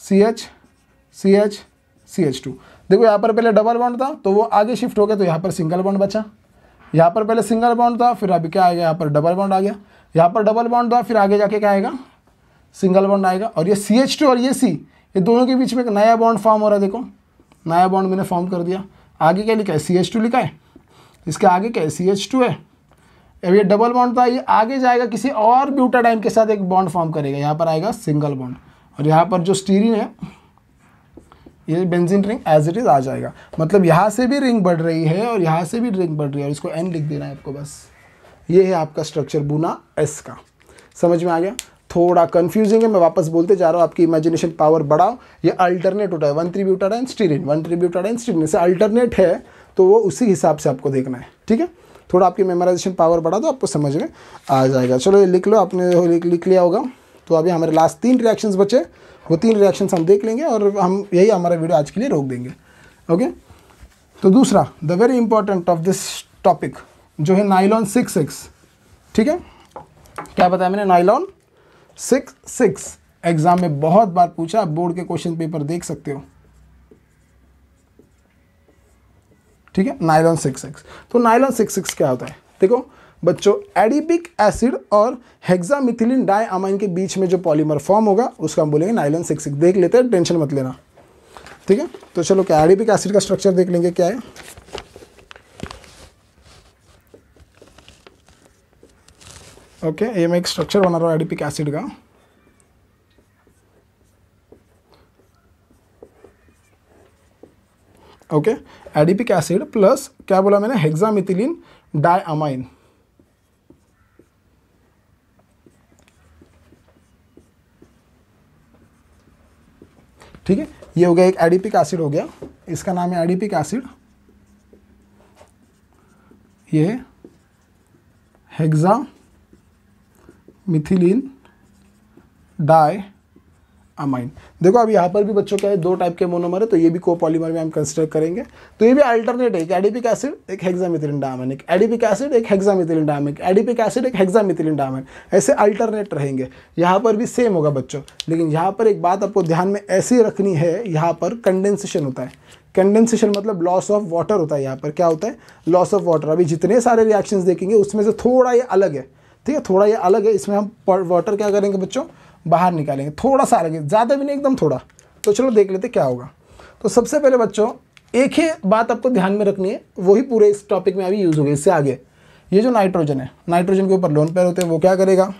CH CH CH2। देखो यहाँ पर पहले डबल बॉन्ड था तो वो आगे शिफ्ट हो गया, तो यहाँ पर सिंगल बॉन्ड बचा। यहाँ पर पहले सिंगल बॉन्ड था, फिर अभी क्या आएगा, यहाँ पर डबल बॉन्ड आ गया। यहाँ पर डबल बॉन्ड था, फिर आगे जाके क्या आएगा, सिंगल बॉन्ड आएगा। और ये CH2 और ये C, ये दोनों के बीच में एक नया बॉन्ड फॉर्म हो रहा है। देखो नया बॉन्ड मैंने फॉर्म कर दिया। आगे क्या लिखा है, CH2 लिखा है, इसके आगे क्या है, CH2 है। अब ये डबल बॉन्ड था, ये आगे जाएगा किसी और ब्यूटाडाइन के साथ एक बॉन्ड फॉर्म करेगा, यहाँ पर आएगा सिंगल बॉन्ड। और यहाँ पर जो स्टीरिन है, ये benzene ring as it is आ जाएगा। मतलब यहाँ से भी रिंग बढ़ रही है और यहाँ से भी रिंग बढ़ रही है, और इसको N लिख देना है आपको बस। ये है आपका स्ट्रक्चर बूना एस का। समझ में आ गया, थोड़ा कंफ्यूजिंग है, मैं वापस बोलते जा रहा हूँ, आपकी इमेजिनेशन पावर बढ़ाओ। ये अल्टरनेट होता है 1,3-ब्यूटाडाइन स्टीरिन, 1,3-ब्यूटाडाइन स्टीरिन से अल्टरनेट है, तो वो उसी हिसाब से आपको देखना है। ठीक है, थोड़ा आपकी मेमोराइजेशन पावर बढ़ा दो, आपको समझ में आ जाएगा। चलो ये लिख लो, आपने लिख लिया होगा। तो अभी हमारे लास्ट 3 रिएक्शंस बचे, वो 3 रिएक्शंस हम देख लेंगे और हम यही हमारा वीडियो आज के लिए रोक देंगे। ओके, तो दूसरा the very important of this topic जो है नाइलॉन 6-6। ठीक है, क्या बताया मैंने, नाइलॉन 6-6 एग्जाम में बहुत बार पूछा, बोर्ड के क्वेश्चन पेपर देख सकते हो। ठीक है, नाइलॉन 6-6। तो नाइलॉन 6-6 क्या होता है, देखो बच्चों, एडिपिक एसिड और हेक्सामिथिलीन डाइअमाइन के बीच में जो पॉलीमर फॉर्म होगा उसका हम बोलेंगे नाइलॉन 6-6। देख लेते हैं, टेंशन मत लेना। ठीक है, तो चलो क्या एडिपिक एसिड का स्ट्रक्चर देख लेंगे क्या है। ओके, ये मैं एक स्ट्रक्चर बना रहा हूँ एडिपिक एसिड का। ओके, एडिपिक एसिड प्लस क्या बोला मैंने, हेक्सामिथिलीन डाइअमाइन। ठीक है, ये हो गया एक एडिपिक एसिड हो गया, इसका नाम है एडिपिक एसिड। ये हेक्सामिथिलीन डाइअमाइन। देखो अब यहाँ पर भी बच्चों क्या है, 2 टाइप के मोनोमर है, तो ये भी कोपॉलीमर में हम कंसिडर करेंगे। तो ये भी अल्टरनेट है, एक एडिपिक एसिड एक हेक्सामिथिलीन डाइअमाइन, एक एडिपिक एसिड एक हेक्सामिथिलीन डाइअमाइन, एक एडिपिक एसिड एक हेक्सामिथिलीन डाइअमाइन, ऐसे अल्टरनेट रहेंगे। यहाँ पर भी सेम होगा बच्चों, लेकिन यहाँ पर एक बात आपको ध्यान में ऐसी रखनी है, यहाँ पर कंडेंसेशन होता है। कंडेंसेशन मतलब लॉस ऑफ वाटर होता है। यहाँ पर क्या होता है, लॉस ऑफ वाटर। अभी जितने सारे रिएक्शंस देखेंगे उसमें से थोड़ा ये अलग है। ठीक है, थोड़ा ये अलग है, इसमें हम वाटर क्या करेंगे बच्चों, बाहर निकालेंगे, थोड़ा सा अलग है, ज़्यादा भी नहीं, एकदम थोड़ा। तो चलो देख लेते क्या होगा। तो सबसे पहले बच्चों एक ही बात आपको ध्यान में रखनी है, वही पूरे इस टॉपिक में अभी यूज़ होगी। इससे आगे ये जो नाइट्रोजन है, नाइट्रोजन के ऊपर लोन पेयर होते हैं, वो क्या करेगा,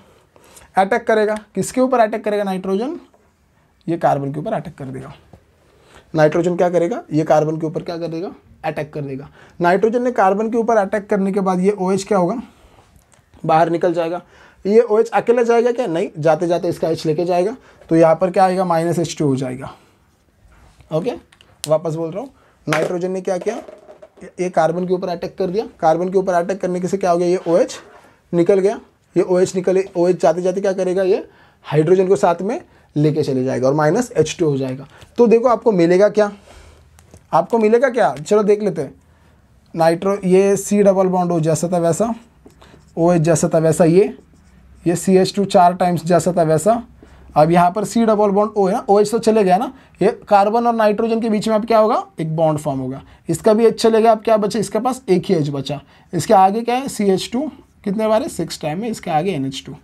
अटैक करेगा। किसके ऊपर अटैक करेगा नाइट्रोजन, ये कार्बन के ऊपर अटैक कर देगा। नाइट्रोजन क्या करेगा, ये कार्बन के ऊपर क्या करेगा, अटैक कर देगा। नाइट्रोजन ने कार्बन के ऊपर अटैक करने के बाद ये OH क्या होगा, बाहर निकल जाएगा। ये OH अकेला जाएगा क्या, नहीं, जाते जाते इसका H लेके जाएगा। तो यहाँ पर क्या आएगा, -H2 हो जाएगा। ओके, वापस बोल रहा हूँ, नाइट्रोजन ने क्या किया, ये कार्बन के ऊपर अटैक कर दिया। कार्बन के ऊपर अटैक करने से क्या हो गया, ये OH निकल गया। ये OH निकले, OH जाते जाते क्या करेगा, ये हाइड्रोजन को साथ में लेके चले जाएगा और -H2 हो जाएगा। तो देखो आपको मिलेगा क्या, आपको मिलेगा क्या, चलो देख लेते हैं। ये C डबल बॉन्ड O जैसा था वैसा, OH जैसा था वैसा, ये CH2 4 टाइम्स जैसा था वैसा। अब यहाँ पर C डबल बॉन्ड O है ना, OH तो चले गया ना, ये कार्बन और नाइट्रोजन के बीच में अब क्या होगा, एक बॉन्ड फॉर्म होगा। इसका भी H चले गया, अब क्या बचा, इसके पास एक ही H बचा। इसके आगे क्या है, CH2 कितने बार है, 6 टाइम है, इसके आगे NH2।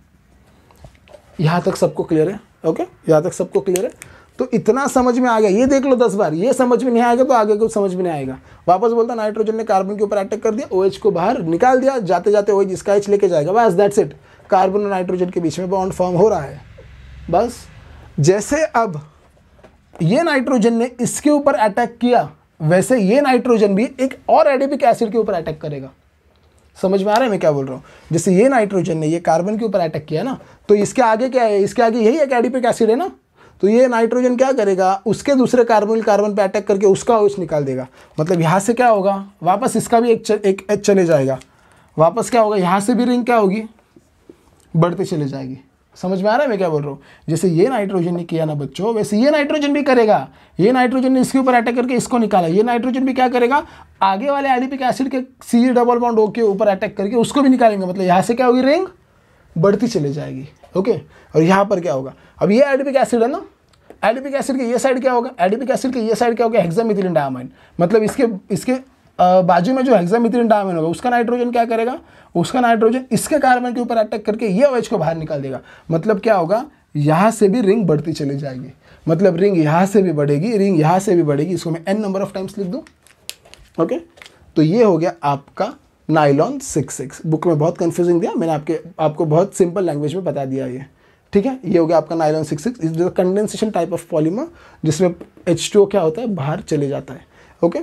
यहाँ तक सबको क्लियर है। ओके, यहाँ तक सबको क्लियर है। तो इतना समझ में आ गया, ये देख लो 10 बार, ये समझ में नहीं आएगा तो आगे कुछ समझ में नहीं आएगा। वापस बोलता, नाइट्रोजन ने कार्बन के ऊपर अटैक कर दिया, OH को बाहर निकाल दिया, जाते जाते OH इसका H लेके जाएगा, बस दैट्स इट। कार्बन और नाइट्रोजन के बीच में बॉन्ड फॉर्म हो रहा है बस। जैसे अब ये नाइट्रोजन ने इसके ऊपर अटैक किया, वैसे ये नाइट्रोजन भी एक और एडिपिक एसिड के ऊपर अटैक करेगा। समझ में आ रहा है मैं क्या बोल रहा हूँ। जैसे ये नाइट्रोजन ने ये कार्बन के ऊपर अटैक किया ना, तो इसके आगे क्या है, इसके आगे यही एक एडिपिक एसिड है ना। तो ये नाइट्रोजन क्या करेगा, उसके दूसरे कार्बन पे अटैक करके उसका OH निकाल देगा। मतलब यहाँ से क्या होगा, वापस इसका भी एक H चले जाएगा। वापस क्या होगा, यहाँ से भी रिंग क्या होगी, बढ़ते चले जाएगी। समझ में आ रहा है मैं क्या बोल रहा हूँ। जैसे ये नाइट्रोजन ने किया ना बच्चों, वैसे ये नाइट्रोजन भी करेगा। ये नाइट्रोजन ने इसके ऊपर अटैक करके इसको निकाला, ये नाइट्रोजन भी क्या करेगा, आगे वाले एडिपिक एसिड के C डबल बॉन्ड O के ऊपर अटैक करके उसको भी निकालेंगे। मतलब यहाँ से क्या होगी, रिंग बढ़ती चली जाएगी। ओके, और यहाँ पर क्या होगा, अब ये एडिपिक एसिड है ना, एडिपिक एसिड के ये साइड क्या होगा, एडिपिक एसिड के ये साइड क्या होगा, हेक्सामिथिलीन डायमाइन। मतलब इसके बाजू में जो हेक्सामिथिलीन डायमाइन होगा, उसका नाइट्रोजन क्या करेगा, उसका नाइट्रोजन इसके कार्बन के ऊपर अटैक करके ये OH को बाहर निकाल देगा। मतलब क्या होगा, यहाँ से भी रिंग बढ़ती चली जाएगी। मतलब रिंग यहाँ से भी बढ़ेगी, रिंग यहाँ से भी बढ़ेगी। इसको मैं n नंबर ऑफ टाइम्स लिख दूँ। ओके, तो ये हो गया आपका नाइलॉन 66। बुक में बहुत कंफ्यूजिंग दिया मैंने, आपको बहुत सिंपल लैंग्वेज में बता दिया ये। ठीक है, ये हो गया आपका nylon 66। Is the condensation type of polymer जिसमें H2O क्या होता है, बाहर चले जाता है। ओके,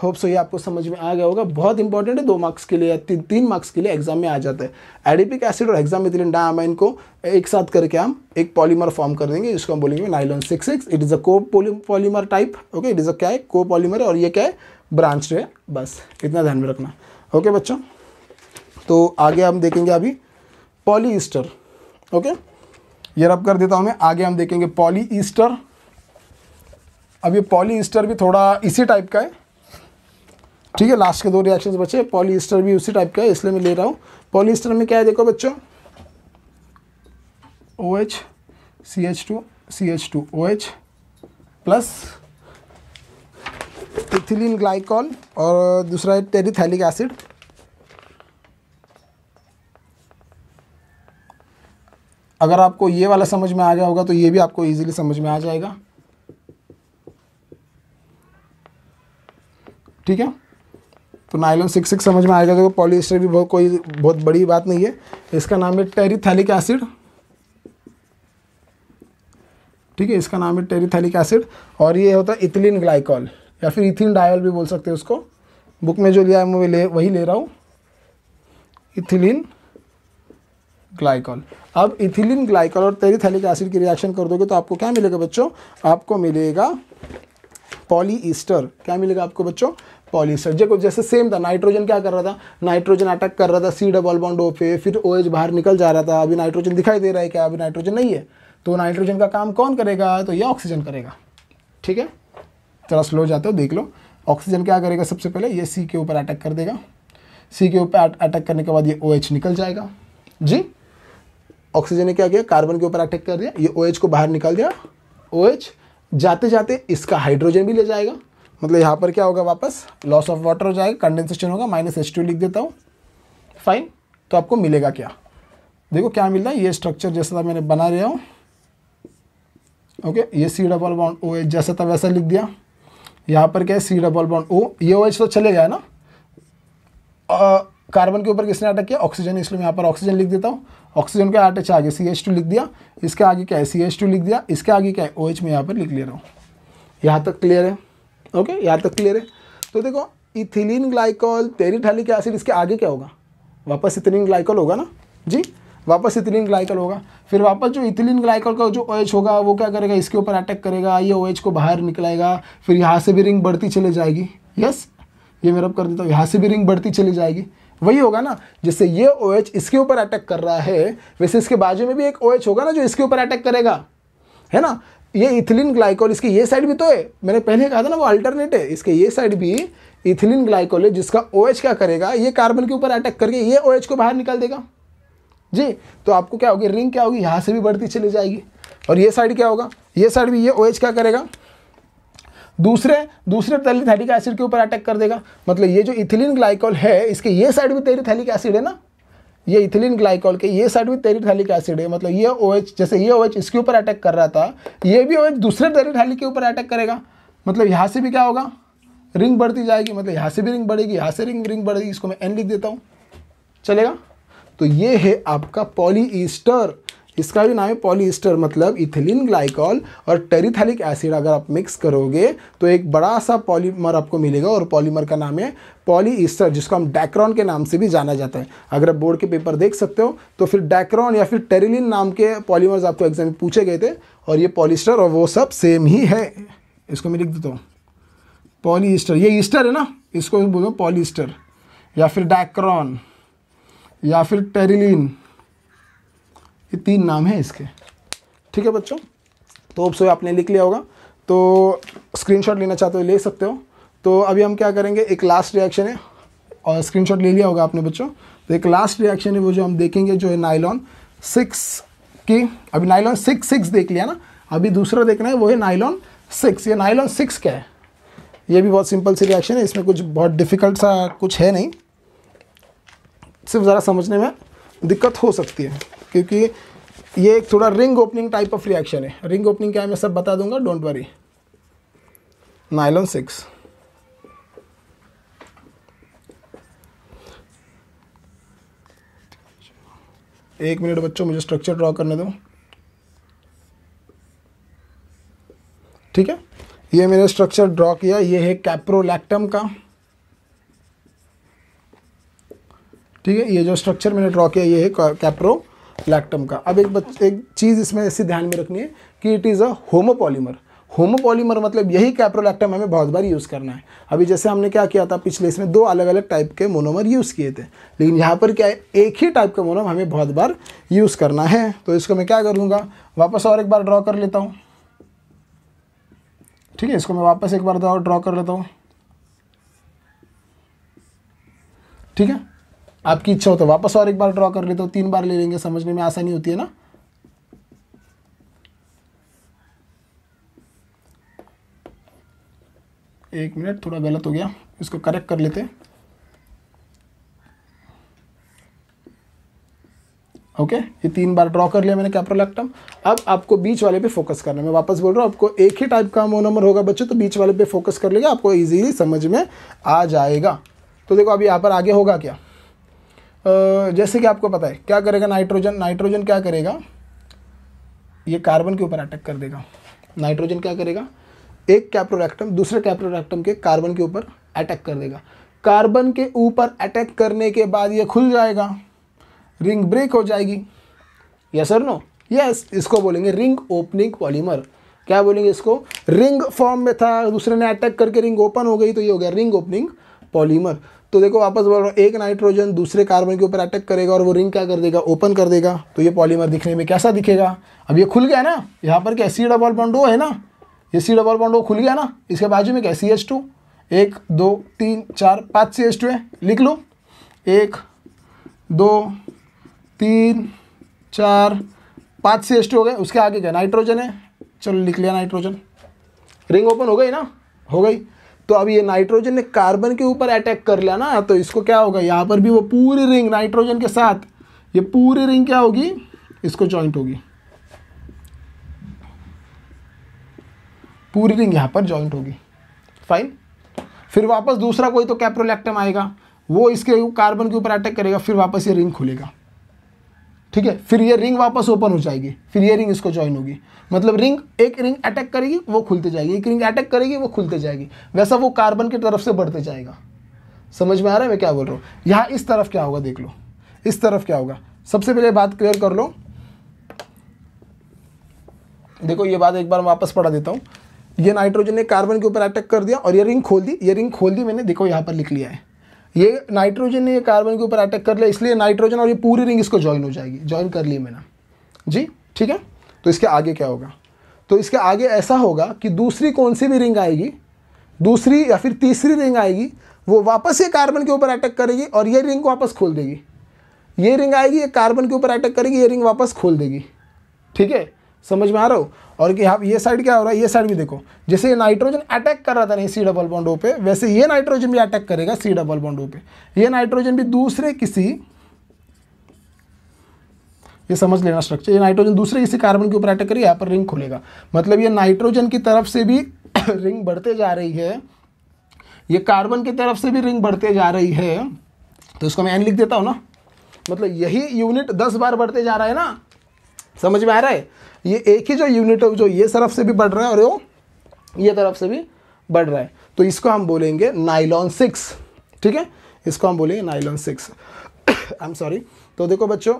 होप सो ये आपको समझ में आ गया होगा। बहुत इंपॉर्टेंट है, 2 मार्क्स के लिए या 3 मार्क्स के लिए एग्जाम में आ जाता है। एडिपिक एसिड और हेक्सामिथिलीन डायमाइन को एक साथ करके हम एक पॉलीमर फॉर्म कर देंगे, जिसको हम बोलेंगे नाइलॉन 66। इट इज़ अ को polymer type. Okay, it is a क्या है, को पॉलीमर है, और ये क्या है, ब्रांच है। बस इतना ध्यान में रखना। ओके बच्चों, तो आगे हम देखेंगे अभी पॉलीईस्टर। ओके, ये रब कर देता हूँ मैं। आगे हम देखेंगे पॉलीईस्टर। अब ये पॉलीईस्टर भी थोड़ा इसी टाइप का है। ठीक है, लास्ट के 2 रिएक्शंस बचे। पॉलीईस्टर भी उसी टाइप का है, इसलिए मैं ले रहा हूँ। पॉलीईस्टर में क्या है, देखो बच्चों, OH CH2 CH2 OH plus ethylene glycol और दूसरा है टेरिथैलिक एसिड। अगर आपको ये वाला समझ में आ गया होगा तो ये भी आपको इजीली समझ में आ जाएगा। ठीक है, तो नाइलॉन 66 समझ में आएगा। देखो पॉलीएस्टर भी बहुत बड़ी बात नहीं है। इसका नाम है टेरिथैलिक एसिड। ठीक है, इसका नाम है टेरिथैलिक एसिड, और ये होता है इथिलीन ग्लाइकॉल या फिर इथिलीन डायोल भी बोल सकते हैं उसको। बुक में जो लिया है मैं वही ले रहा हूँ, इथिलीन ग्लाइकॉल। अब इथिलीन ग्लाइकॉल और टेरिथैलिक एसिड की रिएक्शन कर दोगे तो आपको क्या मिलेगा बच्चों, आपको मिलेगा पॉलीईस्टर। क्या मिलेगा आपको बच्चों, पॉलीईस्टर। देखो जैसे सेम था, नाइट्रोजन क्या कर रहा था, नाइट्रोजन अटैक कर रहा था C डबल बॉन्ड O पे, फिर OH बाहर निकल जा रहा था। अभी नाइट्रोजन दिखाई दे रहा है क्या, अभी नाइट्रोजन नहीं है, तो नाइट्रोजन का काम कौन करेगा, तो ये ऑक्सीजन करेगा। ठीक है, थोड़ा स्लो जाते हो, देख लो। ऑक्सीजन क्या करेगा, सबसे पहले ये C के ऊपर अटैक कर देगा। C के ऊपर अटैक करने के बाद ये OH निकल जाएगा। जी, ऑक्सीजन ने क्या किया, कार्बन के ऊपर अटैक कर दिया, ये OH को बाहर निकाल दिया। OH जाते जाते इसका हाइड्रोजन भी ले जाएगा। मतलब यहाँ पर क्या होगा, वापस लॉस ऑफ वाटर हो जाएगा, कंडेंसेशन होगा, -H2 लिख देता हूँ। फाइन, तो आपको मिलेगा क्या, देखो क्या मिल रहा है, ये स्ट्रक्चर जैसा मैंने बना रहा हूँ, ओके, ये C डबल बॉन्ड OH जैसा था वैसा लिख दिया। यहाँ पर क्या है C डबल बॉन्ड O, ये OH तो चले गया ना, कार्बन के ऊपर किसने अटैक किया, ऑक्सीजन, इसलिए मैं यहाँ पर ऑक्सीजन लिख देता हूँ। ऑक्सीजन के अटैच आगे CH2 लिख दिया, इसके आगे क्या है CH2 लिख दिया, इसके आगे क्या है OH में यहाँ पर लिख ले रहा हूँ। यहाँ तक क्लियर है? ओके, यहाँ तक क्लियर है। तो देखो इथिलीन ग्लाइकॉल टेरिथैलिक एसिड, इसके आगे क्या होगा, वापस इथिलीन ग्लाइकॉल होगा ना जी, वापस इथिलीन ग्लाइकॉल होगा। फिर वापस जो इथिलीन ग्लाइकॉल का जो OH होगा वो क्या करेगा, इसके ऊपर अटैक करेगा, ये OH को बाहर निकलाएगा, फिर यहाँ से भी रिंग बढ़ती चली जाएगी। यस, ये मैं रब कर देता हूँ, यहाँ से भी रिंग बढ़ती चली जाएगी। वही होगा ना, जैसे ये OH इसके ऊपर अटैक कर रहा है, वैसे इसके बाजू में भी एक OH होगा ना जो इसके ऊपर अटैक करेगा, है ना। ये इथिलीन ग्लाइकॉल, इसकी ये साइड भी तो है, मैंने पहले कहा था ना वो अल्टरनेट है, इसके ये साइड भी इथिलीन ग्लाइकॉल है जिसका OH क्या करेगा, ये कार्बन के ऊपर अटैक करके ये OH को बाहर निकाल देगा जी। तो आपको क्या होगी, रिंग क्या होगी, यहाँ से भी बढ़ती चली जाएगी। और ये साइड क्या होगा, ये साइड भी ये OH क्या करेगा, दूसरे टेरिथैलिक एसिड के ऊपर अटैक कर देगा। मतलब ये जो इथिलीन ग्लाइकॉल है, इसके ये साइड भी टेरिथैलिक एसिड है ना, ये इथिलीन ग्लाइकॉल के ये साइड भी टेरिथैलिक एसिड है। मतलब ये OH, जैसे ये OH इसके ऊपर अटैक कर रहा था, ये भी OH दूसरे टेरिथैलिक के ऊपर अटैक करेगा। मतलब यहाँ से भी क्या होगा, रिंग बढ़ती जाएगी, मतलब यहाँ से भी रिंग बढ़ेगी, यहाँ से रिंग बढ़ेगी, इसको मैं N लिख देता हूँ, चलेगा। तो ये है आपका पॉलीईस्टर, इसका भी नाम है पॉलीईस्टर। मतलब इथिलीन ग्लाइकॉल और टेरिथैलिक एसिड अगर आप मिक्स करोगे तो एक बड़ा सा पॉलीमर आपको मिलेगा, और पॉलीमर का नाम है पॉलीईस्टर, जिसको हम डैक्रॉन के नाम से भी जाना जाता है। अगर आप बोर्ड के पेपर देख सकते हो तो फिर डैक्रॉन या फिर टेरिलिन नाम के पॉलीमर्स आपको एग्जाम में पूछे गए थे, और ये पॉलीईस्टर और वो सब सेम ही है। इसको मैं लिख देता हूँ पॉलीईस्टर, ये ईस्टर है ना, इसको बोलते हैं पॉलीईस्टर, या फिर डैक्रॉन या फिर टेरिलिन, ये 3 नाम है इसके। ठीक है बच्चों, तो अब सो आपने लिख लिया होगा, तो स्क्रीनशॉट लेना चाहते हो ले सकते हो। तो अभी हम क्या करेंगे, एक लास्ट रिएक्शन है, और स्क्रीनशॉट ले लिया होगा आपने बच्चों। तो एक लास्ट रिएक्शन है वो जो हम देखेंगे, जो है नाइलॉन 6 की। अभी नाइलॉन 6 देख लिया ना, अभी दूसरा देखना है वो है नाइलॉन 6। ये नाइलॉन 6 क्या है, ये भी बहुत सिंपल सी रिएक्शन है, इसमें कुछ बहुत डिफिकल्ट सा कुछ है नहीं, सिर्फ ज़रा समझने में दिक्कत हो सकती है, क्योंकि ये एक थोड़ा ring opening type of reaction है। रिंग ओपनिंग क्या है मैं सब बता दूंगा, डोंट वरी। नाइलॉन 6, एक मिनट बच्चों, मुझे स्ट्रक्चर ड्रॉ करने दो। ठीक है, ये मैंने स्ट्रक्चर ड्रॉ किया, ये है कैप्रोलैक्टम का। ठीक है, ये जो स्ट्रक्चर मैंने ड्रॉ किया ये है कैप्रोलैक्टम का। अब एक चीज़ इसमें ऐसे ध्यान में रखनी है कि it is a homopolymer. Homopolymer मतलब यही कैप्रोलैक्टम हमें बहुत बार यूज़ करना है। अभी जैसे हमने क्या किया था पिछले, इसमें 2 अलग अलग टाइप के मोनोमर यूज़ किए थे, लेकिन यहाँ पर क्या है, एक ही टाइप का मोनोमर हमें बहुत बार यूज़ करना है। तो इसको मैं क्या करूँगा, वापस और एक बार ड्रॉ कर लेता हूँ। ठीक है, इसको मैं वापस एक बार ड्रॉ कर लेता हूँ। ठीक है, आपकी इच्छा हो तो वापस और एक बार ड्रॉ कर लेता हूँ, 3 बार ले लेंगे, समझने में आसानी होती है ना। एक मिनट, थोड़ा गलत हो गया, इसको करेक्ट कर लेते हैं। ओके, ये 3 बार ड्रॉ कर लिया मैंने कैप्रोलैक्टम। अब आपको बीच वाले पे फोकस करना है। मैं वापस बोल रहा हूँ, आपको एक ही टाइप का मोनोमर होगा बच्चों, तो बीच वाले पे फोकस कर लेगा, आपको इजीली समझ में आ जाएगा। तो देखो अभी यहाँ पर आगे होगा क्या, जैसे कि आपको पता है क्या करेगा नाइट्रोजन क्या करेगा, ये कार्बन के ऊपर अटैक कर देगा। नाइट्रोजन क्या करेगा, एक कैप्रोलैक्टम दूसरे कैप्रोलैक्टम के कार्बन के ऊपर अटैक कर देगा। कार्बन के ऊपर अटैक करने के बाद ये खुल जाएगा, रिंग ब्रेक हो जाएगी। यस और नो? यस, इसको बोलेंगे रिंग ओपनिंग पॉलीमर। क्या बोलेंगे इसको, रिंग फॉर्म में था, दूसरे ने अटैक करके रिंग ओपन हो गई, तो ये हो गया रिंग ओपनिंग पॉलीमर। तो देखो वापस बोल रहा हूँ, एक नाइट्रोजन दूसरे कार्बन के ऊपर अटैक करेगा और वो रिंग क्या कर देगा, ओपन कर देगा। तो ये पॉलीमर दिखने में कैसा दिखेगा, अब ये खुल गया ना, यहाँ पर क्या C डबल बॉन्ड O है ना, ये C डबल बॉन्ड O खुल गया ना, इसके बाजू में क्या CH2, 1 2 3 4 5 CH2 है, लिख लो 1 2 3 4 5 CH2 हो गए। उसके आगे क्या नाइट्रोजन है, चलो लिख लिया नाइट्रोजन, रिंग ओपन हो गई ना, हो गई। तो अब ये नाइट्रोजन ने कार्बन के ऊपर अटैक कर लिया ना, तो इसको क्या होगा, यहाँ पर भी वो पूरी रिंग नाइट्रोजन के साथ ये पूरी रिंग क्या होगी, इसको जॉइंट होगी। पूरी रिंग यहाँ पर जॉइंट होगी, फाइन। फिर वापस दूसरा कोई तो कैप्रोलैक्टम आएगा, वो इसके कार्बन के ऊपर अटैक करेगा, फिर वापस ये रिंग खुलेगा, ठीक है। फिर ये रिंग वापस ओपन हो जाएगी, फिर ये रिंग इसको ज्वाइन होगी, मतलब रिंग, एक रिंग अटैक करेगी वो खुलते जाएगी, एक रिंग अटैक करेगी वो खुलते जाएगी, वैसा वो कार्बन की तरफ से बढ़ते जाएगा। समझ में आ रहा है मैं क्या बोल रहा हूँ? यहाँ इस तरफ क्या होगा देख लो, इस तरफ क्या होगा। सबसे पहले बात क्लियर कर लो, देखो ये बात एक बार वापस पढ़ा देता हूँ। ये नाइट्रोजन ने कार्बन के ऊपर अटैक कर दिया और ये रिंग खोल दी, ये रिंग खोल दी मैंने, देखो यहाँ पर लिख लिया है। ये नाइट्रोजन ने ये कार्बन के ऊपर अटैक कर लिया, इसलिए नाइट्रोजन और ये पूरी रिंग इसको ज्वाइन हो जाएगी, ज्वाइन कर ली मैंने जी, ठीक है। तो इसके आगे क्या होगा? तो इसके आगे ऐसा होगा कि दूसरी कौन सी भी रिंग आएगी, दूसरी या फिर तीसरी रिंग आएगी, वो वापस ये कार्बन के ऊपर अटैक करेगी और ये रिंग वापस खोल देगी। ये रिंग आएगी, ये कार्बन के ऊपर अटैक करेगी, ये रिंग वापस खोल देगी, ठीक है। समझ में आ रहा हो? और कि यहाँ ये साइड क्या हो रहा है, ये साइड भी देखो, जैसे ये नाइट्रोजन अटैक कर रहा था नहीं C डबल बॉन्ड O पे, वैसे ये नाइट्रोजन भी अटैक करेगा C डबल बॉन्ड O पे। ये नाइट्रोजन भी दूसरे किसी, ये समझ लेना स्ट्रक्चर, ये नाइट्रोजन दूसरे किसी कार्बन के ऊपर अटैक करेगा, यहाँ पर रिंग खुलेगा, मतलब ये नाइट्रोजन की तरफ से भी रिंग बढ़ते जा रही है, ये कार्बन की तरफ से भी रिंग बढ़ते जा रही है, तो इसको मैं N लिख देता हूँ ना, मतलब यही यूनिट 10 बार बढ़ते जा रहा है ना। समझ में आ रहा है? ये एक ही जो यूनिट है, जो ये तरफ से भी बढ़ रहा है और ये तरफ से भी बढ़ रहा है, तो इसको हम बोलेंगे नाइलॉन 6, ठीक है, इसको हम बोलेंगे नाइलॉन 6। I am sorry. तो देखो बच्चों,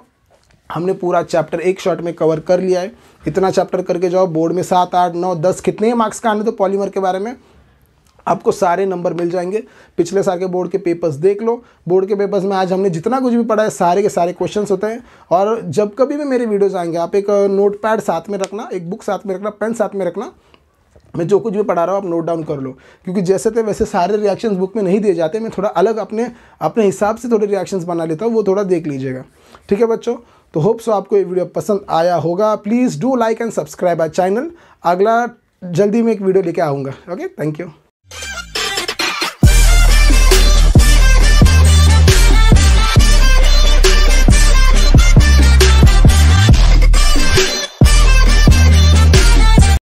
हमने पूरा चैप्टर एक शॉट में कवर कर लिया है। इतना चैप्टर करके जाओ, बोर्ड में 7, 8, 9, 10 कितने ही मार्क्स का आने तो पॉलीमर के बारे में आपको सारे नंबर मिल जाएंगे। पिछले साल के बोर्ड के पेपर्स देख लो, बोर्ड के पेपर्स में आज हमने जितना कुछ भी पढ़ा है सारे के सारे क्वेश्चंस होते हैं। और जब कभी भी मेरे वीडियोस आएंगे, आप एक नोट पैड साथ में रखना, एक बुक साथ में रखना, पेन साथ में रखना, मैं जो कुछ भी पढ़ा रहा हूँ आप नोट डाउन कर लो, क्योंकि जैसे थे वैसे सारे रिएक्शंस बुक में नहीं दिए जाते, मैं थोड़ा अलग अपने हिसाब से थोड़े रिएक्शंस बना लेता हूँ, वो थोड़ा देख लीजिएगा, ठीक है बच्चों। तो होप सो आपको ये वीडियो पसंद आया होगा। Please do like and subscribe our channel. अगला जल्दी में एक वीडियो लेके आऊँगा। Okay, thank you.